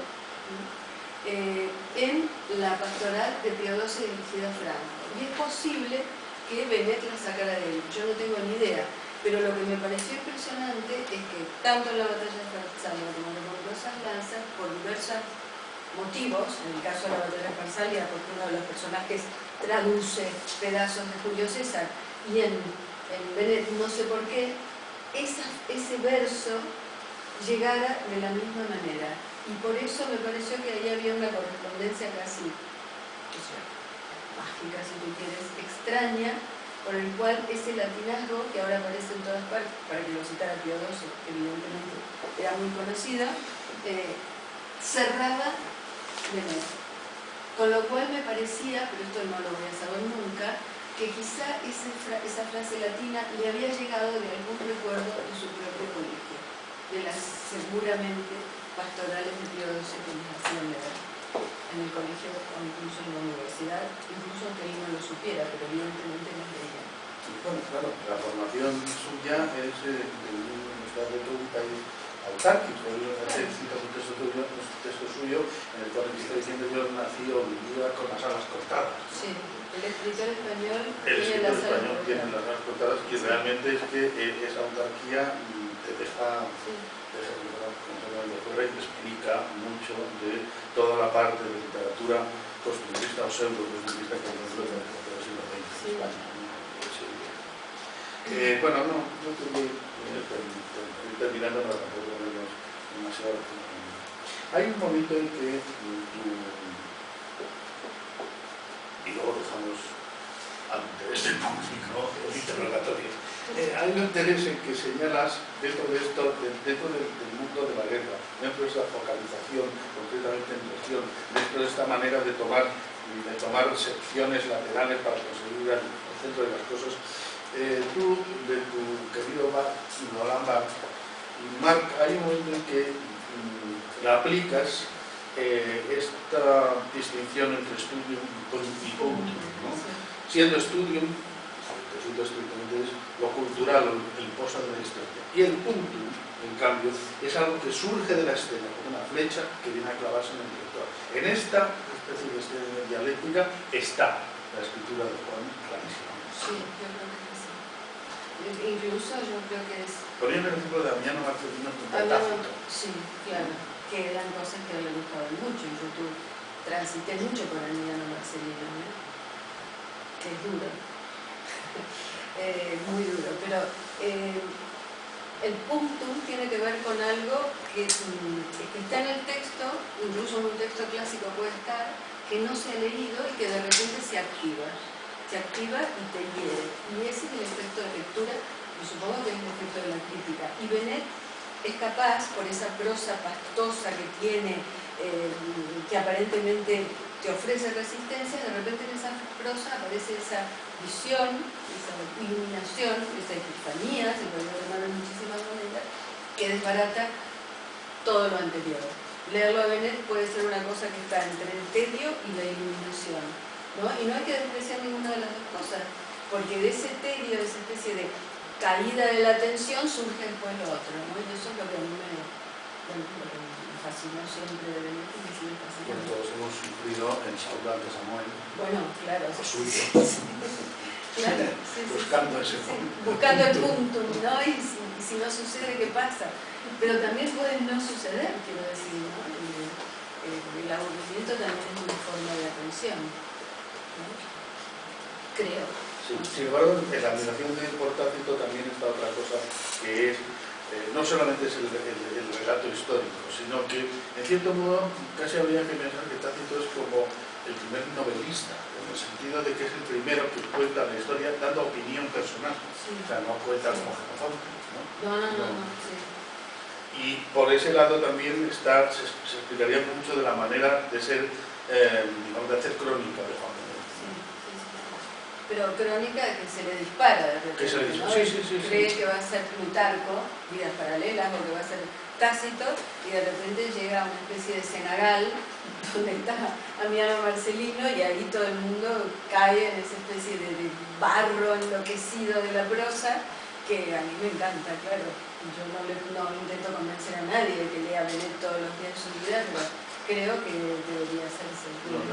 en la pastoral de Pío XII dirigida a Franco. Y es posible que Benet la sacara de él, yo no tengo ni idea, pero lo que me pareció impresionante es que tanto en la batalla de Farsalia como en las Rumorosas Lanzas, por diversos motivos, en el caso de la batalla de Farsalia, porque uno de los personajes traduce pedazos de Julio César, y en Benet, no sé por qué, ese verso llegara de la misma manera. Y por eso me pareció que ahí había una correspondencia casi mágica, si tú quieres, extraña, por el cual ese latinazgo, que ahora aparece en todas partes, para que lo citara Pío XII, que evidentemente era muy conocida, cerraba Benet. Con lo cual me parecía, pero esto no lo voy a saber nunca, que quizá esa frase latina le había llegado de algún recuerdo de su propio colegio, de las seguramente pastorales de Pío XII que les hacían leer en el colegio o incluso en la universidad, incluso aunque él no lo supiera, pero evidentemente los leía. Bueno, claro, la formación suya es de todo un país autárquico. Yo cito un texto suyo en el cual está diciendo: yo nací o vivía con las alas cortadas. Sí, el escritor español tiene las alas cortadas, y realmente es que esa autarquía te deja fuera y te explica mucho de toda la parte de literatura costumbrista o pseudo-costumbrista que nos lo del siglo XX en España. Bueno, no estoy terminando para tampoco ponernos demasiado. Hay un momento en que y luego dejamos al interés del público el interrogatorio. Hay un interés en que señalas dentro de esto, dentro del mundo de la guerra, dentro de esa focalización concretamente en región, dentro de esta manera de tomar secciones laterales para conseguir el centro de las cosas. Tú, de tu querido Roland Barthes, hay un momento en que la aplicas esta distinción entre studium y puntum, ¿no? Siendo studium, resulta estrictamente es lo cultural, el posa de la historia, y el puntum, en cambio, es algo que surge de la escena, como una flecha que viene a clavarse en el lector. En esta especie de escena dialéctica está la escritura de Juan clarísimamente. Sí, yo creo que sí. Incluso yo creo que es... Ponía el ejemplo de Damiano Marcelino con Tácito. Sí, claro, que eran cosas que a él le gustaban mucho. Yo transité mucho con Damiano Marcelino, ¿eh? Que es duro, muy duro, pero el puntum tiene que ver con algo que está en el texto, incluso en un texto clásico puede estar, que no se ha leído y que de repente se activa. te activa y te hiere. Y ese es el efecto de lectura, y supongo que es el efecto de la crítica. Y Benet es capaz, por esa prosa pastosa que tiene, que aparentemente te ofrece resistencia, de repente en esa prosa aparece esa visión, esa iluminación, esa epifanía, se podría llamar de muchísimas maneras, que desbarata todo lo anterior. Leerlo a Benet puede ser una cosa que está entre el tedio y la iluminación, ¿no? Y no hay que despreciar ninguna de las dos cosas, porque de ese tedio, de esa especie de caída de la atención, surge después lo otro, ¿no? Y eso es lo que a mí me fascinó siempre de Benet y me sigue fascinando. Bueno, todos hemos sufrido en Saúl ante Samuel. Bueno, claro. Lo suyo. Claro, sí, buscando sí, ese punto. Sí, buscando el punto, ¿no? Y si no sucede, ¿qué pasa? Pero también puede no suceder, quiero decir, ¿no? El aburrimiento también es una forma de atención, ¿no? Creo. Sí, sin embargo, en la admiración de Tácito también está otra cosa, que es, no solamente es el relato histórico, sino que, en cierto modo, casi habría que pensar que Tácito es como el primer novelista, en el sentido de que es el primero que cuenta la historia dando opinión personal. Sí. O sea, no cuenta como Jenofonte, ¿no? No, sí. Y por ese lado también se explicaría mucho de la manera de ser, digamos, de hacer crónica de Juan Benet. Sí. Pero crónica que se le dispara de repente, ¿no? Sí. Cree que va a ser Plutarco, vidas paralelas, o que va a ser Tácito, y de repente llega a una especie de Senegal, donde está Amiano Marcelino, y ahí todo el mundo cae en esa especie de barro enloquecido de la prosa, que a mí me encanta, claro. Yo no intento convencer a nadie de que lea Benet todos los días de su vida, pero creo que debería hacerse. Sobre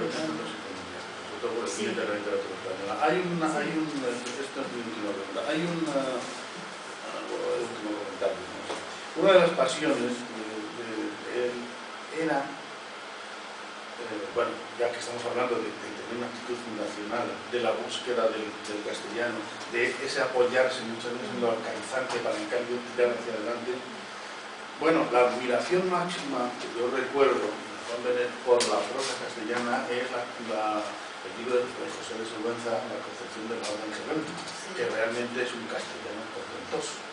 todo por el bien de la literatura española. Esto es mi última pregunta. Hay un último comentario. Una de las pasiones de él era, bueno, ya que estamos hablando de tener una actitud fundacional, de la búsqueda del castellano, de ese apoyarse muchas veces en lo alcanzante para en cambio tirar hacia adelante. Bueno, la admiración máxima que yo recuerdo de Juan Benet por la prosa castellana es el libro de José de Sigüenza, La concepción de la orden rebelde, que realmente es un castellano portentoso.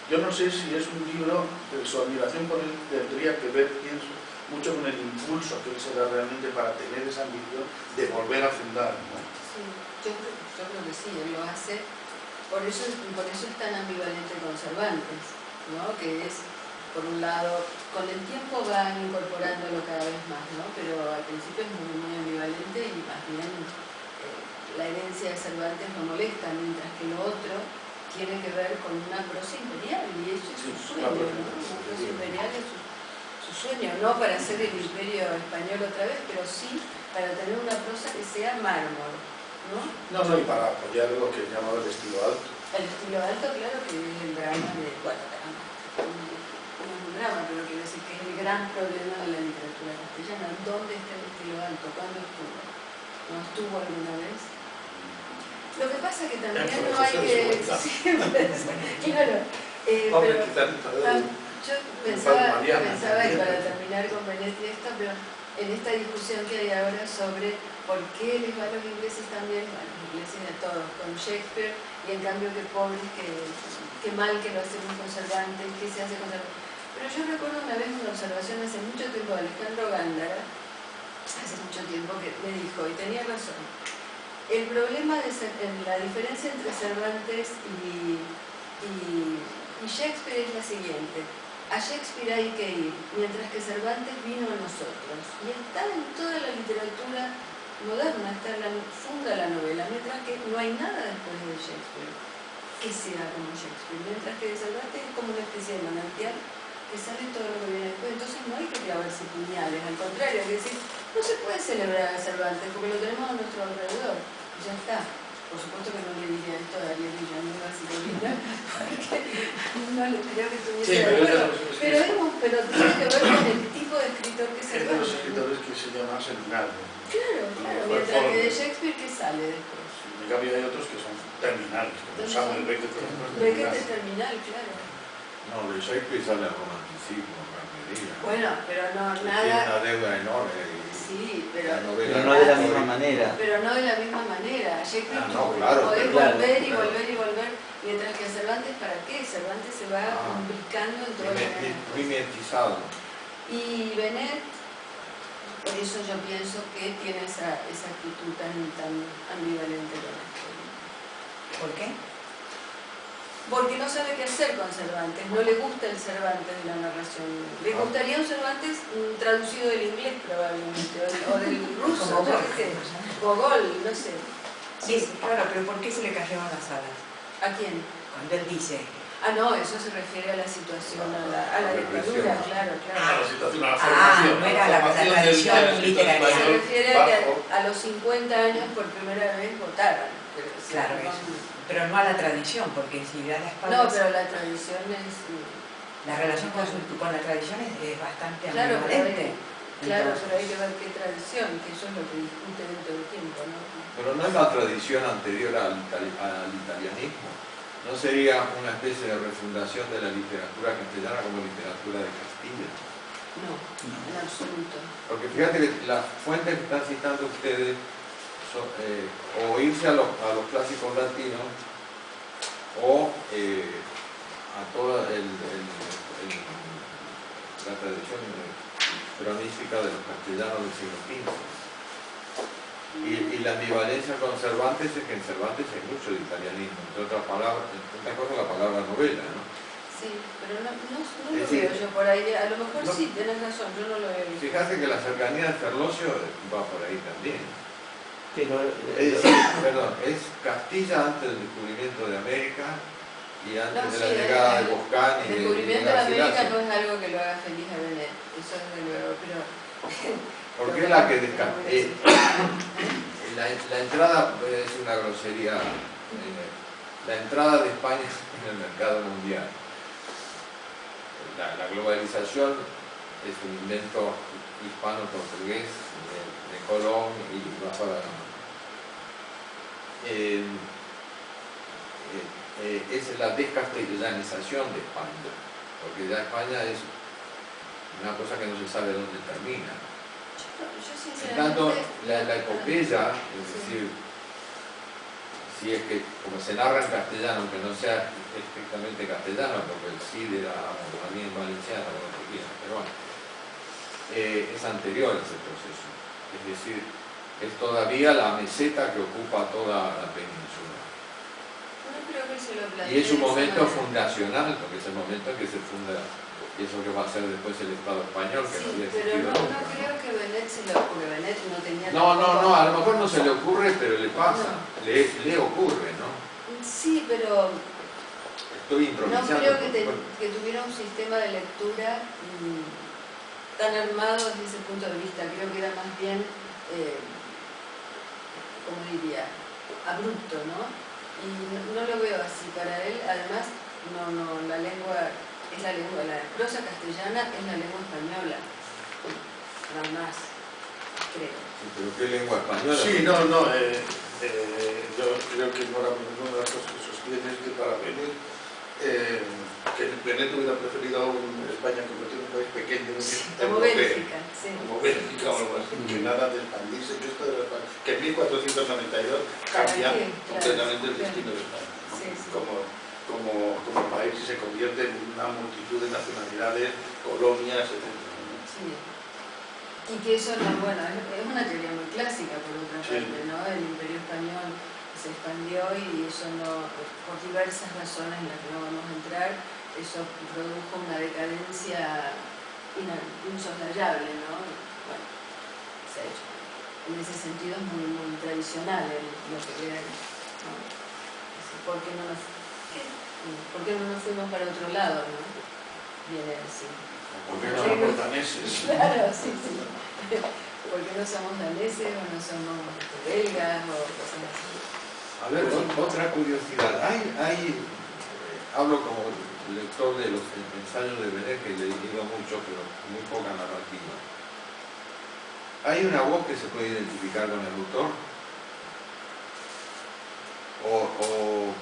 Yo no sé si es un libro de su admiración por él tendría que ver, pienso, mucho con el impulso que él se da realmente para tener esa ambición de volver a fundar, ¿no? Sí, yo creo que sí, él lo hace. Por eso es tan ambivalente con Cervantes, ¿no? Que es, por un lado, con el tiempo van incorporándolo cada vez más, ¿no? Pero al principio es muy ambivalente y más bien la herencia de Cervantes lo molesta, mientras que lo otro tiene que ver con una prosa imperial, y eso es su sueño, ¿no? Una prosa imperial es su sueño, no para hacer el imperio español otra vez, pero sí para tener una prosa que sea mármol, ¿no? Y para apoyar lo que llamaba el estilo alto. El estilo alto, claro, que es el drama de, bueno, drama, no es un drama, pero quiero decir que es el gran problema de la literatura castellana. ¿Dónde está el estilo alto? ¿Cuándo estuvo? ¿No estuvo alguna vez? Lo que pasa es que también no hay que... Claro, pero yo pensaba, y para terminar con Benet y esto, pero en esta discusión que hay ahora sobre por qué les va a los ingleses también, bueno, los ingleses de todos, con Shakespeare, y en cambio que pobres, que mal que lo hacemos con Cervantes, que se hace con Cervantes. Pero yo recuerdo una vez una observación hace mucho tiempo de Alejandro Gándara, hace mucho tiempo, que me dijo, y tenía razón, el problema la diferencia entre Cervantes y Shakespeare es la siguiente. A Shakespeare hay que ir, mientras que Cervantes vino a nosotros. Y está en toda la literatura moderna, funda la novela, mientras que no hay nada después de Shakespeare que sea como Shakespeare. Mientras que de Cervantes es como una especie de manantial que sale todo lo que viene después. Entonces no hay que clavarse puñales, al contrario, hay que decir, no se puede celebrar a Cervantes porque lo tenemos a nuestro alrededor. Y ya está. Por supuesto que no le diría esto a Ariel Villanueva si lo viera, porque no le creo que tuviese de acuerdo. Pero tiene que ver con el tipo de escritor que se es de los escritores que se llaman seminales. Claro, mientras que de Shakespeare, ¿qué sale después? En cambio hay otros que son terminales, como Samuel Beckett, por ejemplo. Beckett es terminal, claro. No, de Shakespeare sale el romanticismo, en gran medida. Bueno, pero no, Tiene nada... una deuda enorme. Sí, Sí, la pero novela Pero no de la histórica. misma manera. pero no de la misma manera. Shakespeare no, claro, podés claro, volver y claro. volver y volver, mientras que Cervantes, ¿para qué? Cervantes se va complicando en todo lo que Mimetizado. Y Benet, por eso yo pienso que tiene esa actitud tan ambivalente con esto. ¿Por qué? Porque no sabe qué hacer con Cervantes, no le gusta el Cervantes de la narración. Le gustaría un Cervantes traducido del inglés probablemente, o del ruso, Como yo Gol. qué sé, Gogol, no sé. Sí, claro, pero ¿por qué se le cayeron las alas? ¿A quién? Cuando él dice, Ah, no, eso se refiere a la situación, a la dictadura, claro, A claro. la situación, a la formación. no era la formación del tradición ejército literaria. Se español refiere bajo. a los 50 años por primera vez votaron. claro, pero no a la tradición, porque si da la espalda... No, pero la tradición es... La relación con la tradición es bastante Claro, ambivalente. Claro, Entonces, pero hay que ver qué tradición, que eso es lo que discute dentro del tiempo, ¿no? Pero no es la tradición anterior al italianismo. ¿No sería una especie de refundación de la literatura castellana como literatura de Castilla? No, en absoluto. Porque fíjate que las fuentes que están citando ustedes son, o irse a los clásicos latinos o a toda la tradición cronística de los castellanos del siglo XV. Y la ambivalencia con Cervantes es que en Cervantes hay mucho de italianismo, entre otras palabras, entre otras cosas la palabra novela, ¿no? Sí, pero no lo Es decir, veo yo por ahí. A lo mejor no- sí, tenés razón, yo no lo veo. Fíjate que la cercanía de Ferlosio va por ahí también. Pero, Es decir, perdón, es Castilla antes del descubrimiento de América y antes de la llegada de Boscán y el descubrimiento de América Garcilaso. no es algo que lo haga feliz a Benet, eso es de luego, pero... Porque es la que la entrada, voy a decir una grosería, la entrada de España en el mercado mundial. La globalización es un invento hispano-portugués de Colón y bajo la es la descastellanización de España, porque ya España es una cosa que no se sabe dónde termina. Yo En tanto, sinceramente... la epopeya, es decir, si es que como se narra en castellano, aunque no sea estrictamente castellano, porque el CID era también valenciano, o lo que quieran, pero bueno, es anterior a ese proceso. Es decir, es todavía la meseta que ocupa toda la península. No creo que se lo plantee Y es un de esa momento manera. fundacional, porque es el momento en que se funda eso que va a ser después el Estado español, que no Sí, había pero existido no nunca. creo que Benet se lo ocurre. Benet no tenía... No, a lo mejor no se le ocurre, pero le pasa, le ocurre, ¿no? Sí, pero Estoy no improvisando. creo que tuviera un sistema de lectura tan armado desde ese punto de vista. Creo que era más bien, como diría, abrupto, ¿no? Y no lo veo así. Para él, además, la lengua es la prosa castellana es la lengua española. Nada más, creo. Sí, pero ¿qué lengua española? Sí, yo creo que una de las cosas que sostiene es que para Benet, que Benet hubiera preferido España convertirse en un país pequeño, Como europeo, Bélgica, sí. como Bélgica o algo así, que nada de expandirse, que en 1492 cambia completamente el destino de España, ¿no? Sí, sí. Como país y se convierte en una multitud de nacionalidades, colonias, etc. Sí. Y que eso no, bueno, es una teoría muy clásica por otra Sí. parte, ¿no? El Imperio Español se expandió y eso no, por diversas razones en las que no vamos a entrar, eso produjo una decadencia insoslayable, ¿no? Bueno, se ha hecho. En ese sentido es muy, muy tradicional lo que crean, ¿no? ¿Por qué no nos fuimos para otro lado, no? Viene así. ¿Por qué no somos daneses? Claro, sí. ¿Por qué no somos daneses o no somos belgas o cosas así? A ver, otra curiosidad. Hablo como lector de los ensayos de Benet, que le he leído mucho, pero muy poca narrativa. ¿Hay una voz que se puede identificar con el autor? ¿O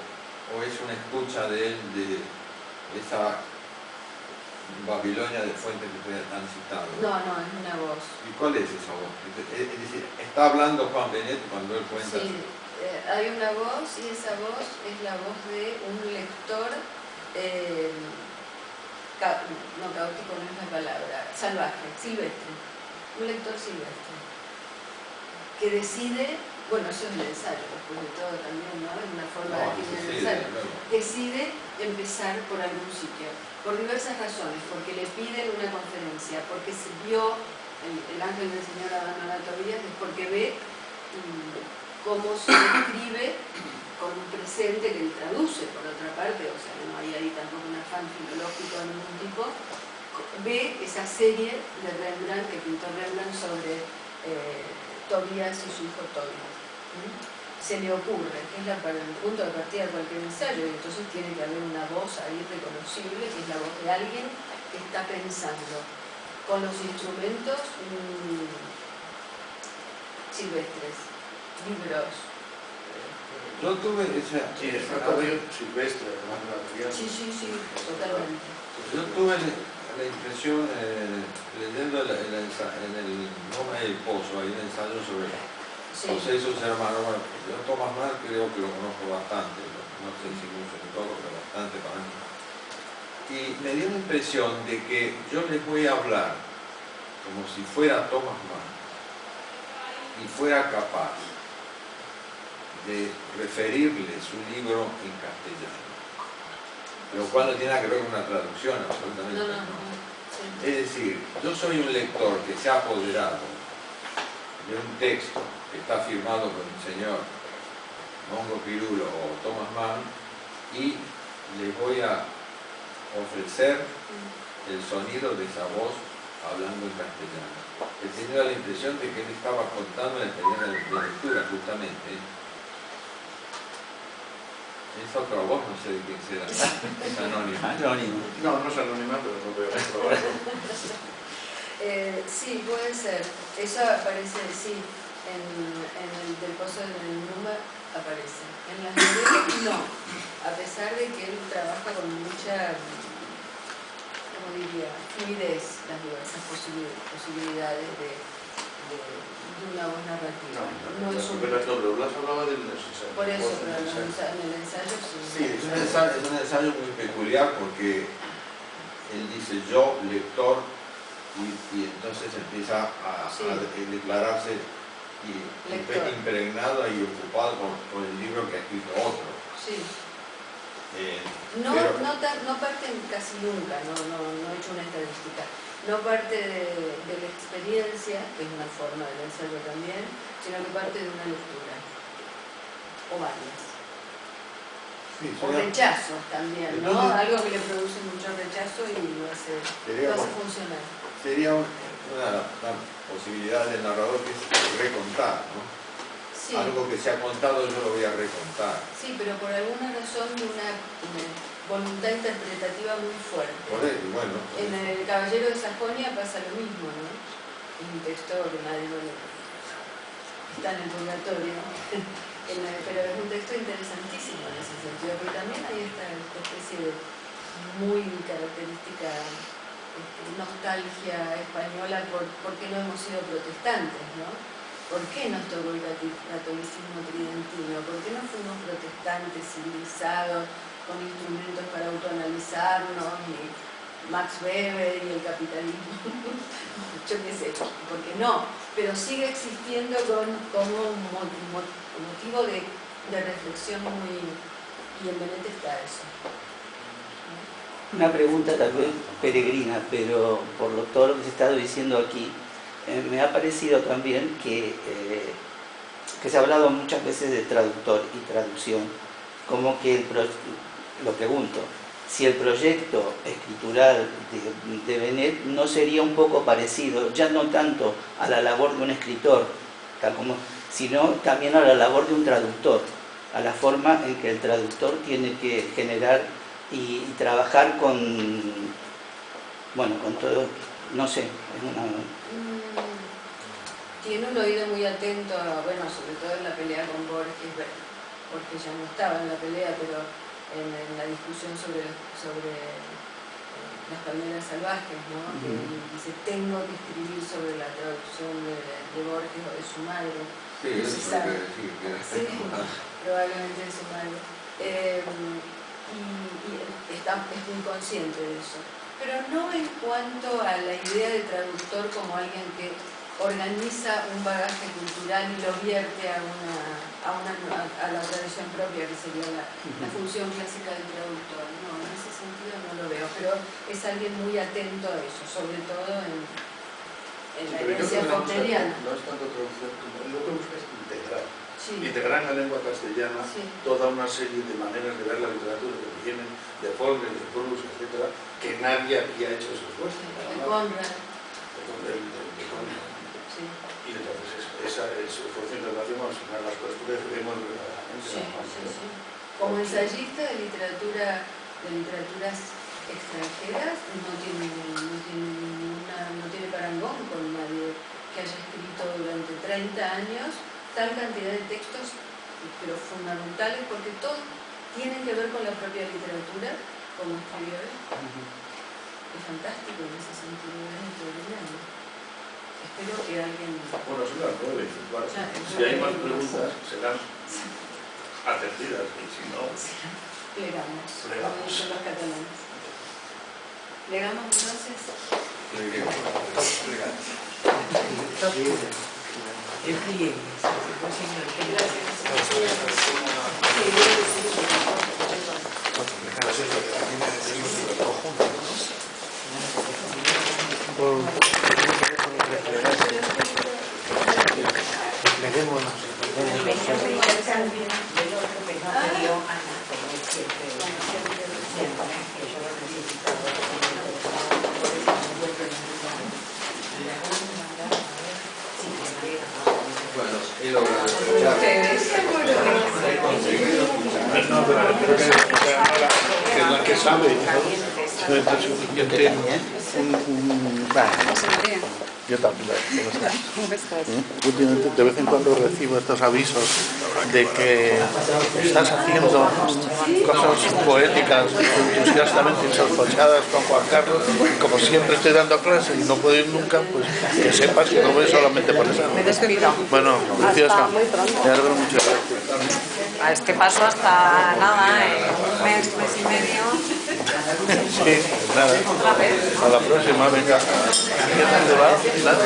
es una escucha de él de esa Babilonia de fuentes que ustedes han citado. No, no, es una voz. ¿Y cuál es esa voz? Es decir, está hablando Juan Benet cuando él cuenta. Sí, hay una voz y esa voz es la voz de un lector, no caótico no es la palabra, salvaje, silvestre, un lector silvestre, que decide, bueno, eso es el ensayo, después de todo también, ¿no? Es una forma de definir el ensayo. Decide empezar por algún sitio, por diversas razones, porque le piden una conferencia, porque se vio el ángel del Señor abandona a Tobías, es porque ve cómo se describe con un presente que él traduce, por otra parte, o sea, no hay ahí tampoco un afán filológico de ningún tipo, ve esa serie de Rembrandt, que pintó Rembrandt sobre Tobías y su hijo Tobías. Se le ocurre, que es el punto de partida de cualquier ensayo, y entonces tiene que haber una voz ahí reconocible, que es la voz de alguien que está pensando con los instrumentos silvestres, libros. Yo tuve esa... Sí, es una corriente silvestre, además de la teoría. Sí, totalmente. Yo tuve la impresión, leyendo en el Noma del Pozo, hay un ensayo sobre José y sus hermanos. Bueno, yo Thomas Mann creo que lo conozco bastante, no sé si mucho de todo, pero bastante para mí. Y me dio la impresión de que yo les voy a hablar como si fuera Thomas Mann y fuera capaz de referirle su libro en castellano, lo cual no tiene nada que ver con una traducción, absolutamente no. Sí. Es decir, yo soy un lector que se ha apoderado de un texto que está firmado por el señor Mongo Pirulo o Thomas Mann y le voy a ofrecer el sonido de esa voz hablando en castellano. He tenido la impresión de que él estaba contando la experiencia de lectura, justamente. Es otra voz, no sé de quién será. Es anónima. No, no es anónima, pero no veo probarlo. Sí, puede ser. Eso aparece, sí, en el del Pozo del Numa aparece. En las novelas no, a pesar de que él trabaja con mucha, como diría, fluidez, las diversas posibilidades de una voz narrativa. No es un... Pero Blas hablaba del ensayo. Por eso, pero en el ensayo sí. Sí, es un ensayo muy peculiar porque él dice yo, lector, y entonces empieza a declararse impregnado y ocupado con el libro que ha escrito otro. Sí. Pero, No parten casi nunca, no he hecho una estadística, no parte de la experiencia, que es una forma del ensayo también, sino que parte de una lectura, o varias. sí, O rechazos también, ¿no? Algo que le produce mucho rechazo y lo hace funcionar. Sería una posibilidad del narrador que es recontar, ¿no? Sí. Algo que se ha contado yo lo voy a recontar. Sí, pero por alguna razón de una voluntad interpretativa muy fuerte. Por él, bueno. En El Caballero de Sajonia pasa lo mismo, ¿no? Es un texto que nadie está en el purgatorio, pero es un texto interesantísimo en ese sentido, pero también hay esta especie de muy característica nostalgia española porque no hemos sido protestantes, ¿no? ¿Por qué nos tocó el catolicismo tridentino? ¿Por qué no fuimos protestantes civilizados con instrumentos para autoanalizarnos y Max Weber y el capitalismo? Yo qué sé, ¿por qué no? Pero sigue existiendo como un motivo de reflexión muy... Y en Benet está eso. Una pregunta tal vez peregrina, pero por todo lo que se ha estado diciendo aquí, me ha parecido también que se ha hablado muchas veces de traductor y traducción, como que lo pregunto, si el proyecto escritural de Benet no sería un poco parecido, ya no tanto a la labor de un escritor, tal como, sino también a la labor de un traductor, a la forma en que el traductor tiene que generar y trabajar con todo, no sé, es una... Tiene un oído muy atento, sobre todo en la pelea con Borges, porque ya no estaba en la pelea, pero en la discusión sobre Las palmeras salvajes, ¿no? Que dice, tengo que escribir sobre la traducción de Borges o de su madre. Sí, No eso se es lo sabe. que decir, que Sí, probablemente de su madre. Y es muy consciente de eso. Pero no en cuanto a la idea de traductor como alguien que organiza un bagaje cultural y lo vierte a la tradición propia, que sería la función clásica del traductor. No, en ese sentido no lo veo, pero es alguien muy atento a eso, sobre todo en la herencia wagneriana. No es tanto traducción, como lo que busca es integrar. Sí. Integrar en la lengua castellana toda una serie de maneras de ver la literatura que vienen de Faulkner, de Proust, etc., que nadie había hecho ese esfuerzo. De Conrad. Sí. Y entonces ese esfuerzo de integración va a enseñar las cosas que vemos verdaderamente. Sí. Como ensayista de literaturas extranjeras no tiene parangón con nadie que haya escrito durante 30 años tal cantidad de textos, pero fundamentales, porque todos tienen que ver con la propia literatura, como escribió él. Es fantástico en ese sentido, es extraordinario. Espero que alguien... Bueno, son las 9, igual. Si hay más preguntas, serán atendidas, y si no... Plegamos, como dicen los catalanes. Plegamos entonces. El pliegue, Bueno, he logrado escuchar. Que es la que sabe. Yo también. ¿Cómo estás? Últimamente, de vez en cuando recibo estos avisos de que estás haciendo cosas poéticas entusiastamente insospechadas con Juan Carlos, y como siempre estoy dando clases y no puedo ir nunca, pues que sepas que no voy solamente por eso. Me despido. Bueno, preciosa. Hasta muy pronto. Me alegro mucho. Es que paso hasta nada, un mes y medio. Sí, nada. Otra vez. A la próxima, venga. ¿Qué tal te va? ¿Nada?